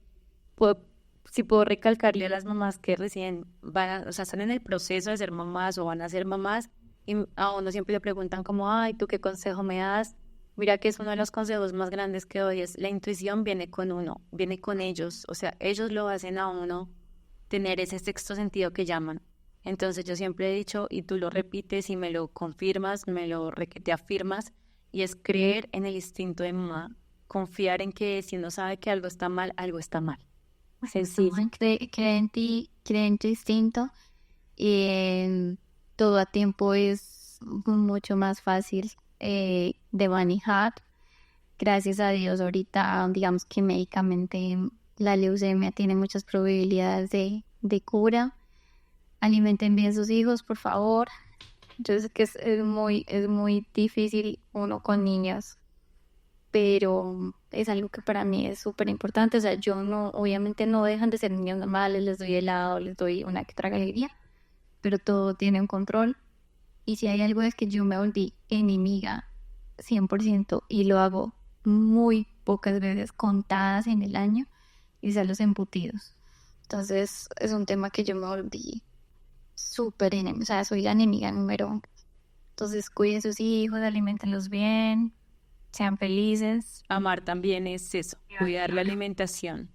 puedo, si puedo recalcarle a las mamás que recién o sea, están en el proceso de ser mamás o van a ser mamás, y a uno siempre le preguntan como, ay, ¿tú qué consejo me das? Mira que es uno de los consejos más grandes que doy, es la intuición viene con uno, viene con ellos, o sea, ellos lo hacen a uno tener ese sexto sentido que llaman. Entonces yo siempre he dicho, y tú lo repites y me lo confirmas, te afirmas, y es creer en el instinto de mamá, confiar en que si uno sabe que algo está mal, algo está mal. Sencillo. Cree en ti, cree en tu instinto y todo a tiempo es mucho más fácil de manejar. Gracias a Dios ahorita, digamos que médicamente la leucemia tiene muchas probabilidades de cura. Alimenten bien sus hijos, por favor. Yo sé que es muy difícil uno con niñas, pero es algo que para mí es súper importante. O sea, yo no, obviamente no dejan de ser niños normales, les doy helado, les doy una que otra galería, pero todo tiene un control. Y si hay algo es que yo me volví enemiga 100% y lo hago muy pocas veces, contadas en el año, y son los embutidos. Entonces es un tema que yo me volví súper enemiga, o sea, soy la enemiga número 1. Entonces cuiden sus hijos, alimentenlos bien, sean felices. Amar también es eso, cuidar la alimentación.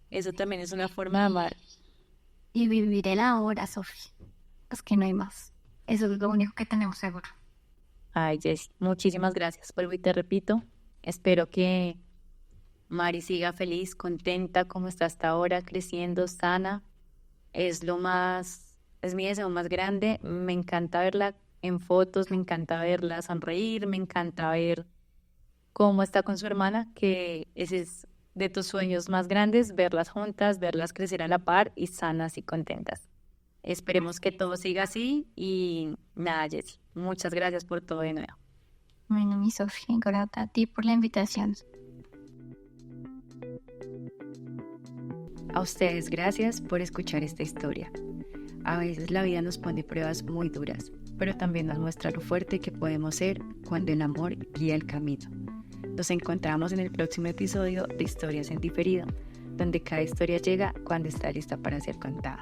Eso también es una forma de amar. Y vivir el ahora, Sofía. Es que no hay más. Eso es lo único que tenemos seguro. Ay, Jessy, muchísimas gracias. Vuelvo y te repito, espero que Mari siga feliz, contenta como está hasta ahora, creciendo, sana. Es mi deseo más grande. Me encanta verla en fotos, me encanta verla sonreír, me encanta ver cómo está con su hermana, que ese es de tus sueños más grandes, verlas juntas, verlas crecer a la par y sanas y contentas. Esperemos que todo siga así y nada, Jessy, muchas gracias por todo de nuevo. Bueno, mi Sofía, grata a ti por la invitación. A ustedes, gracias por escuchar esta historia. A veces la vida nos pone pruebas muy duras, pero también nos muestra lo fuerte que podemos ser cuando el amor guía el camino. Nos encontramos en el próximo episodio de Historias en Diferido, donde cada historia llega cuando está lista para ser contada.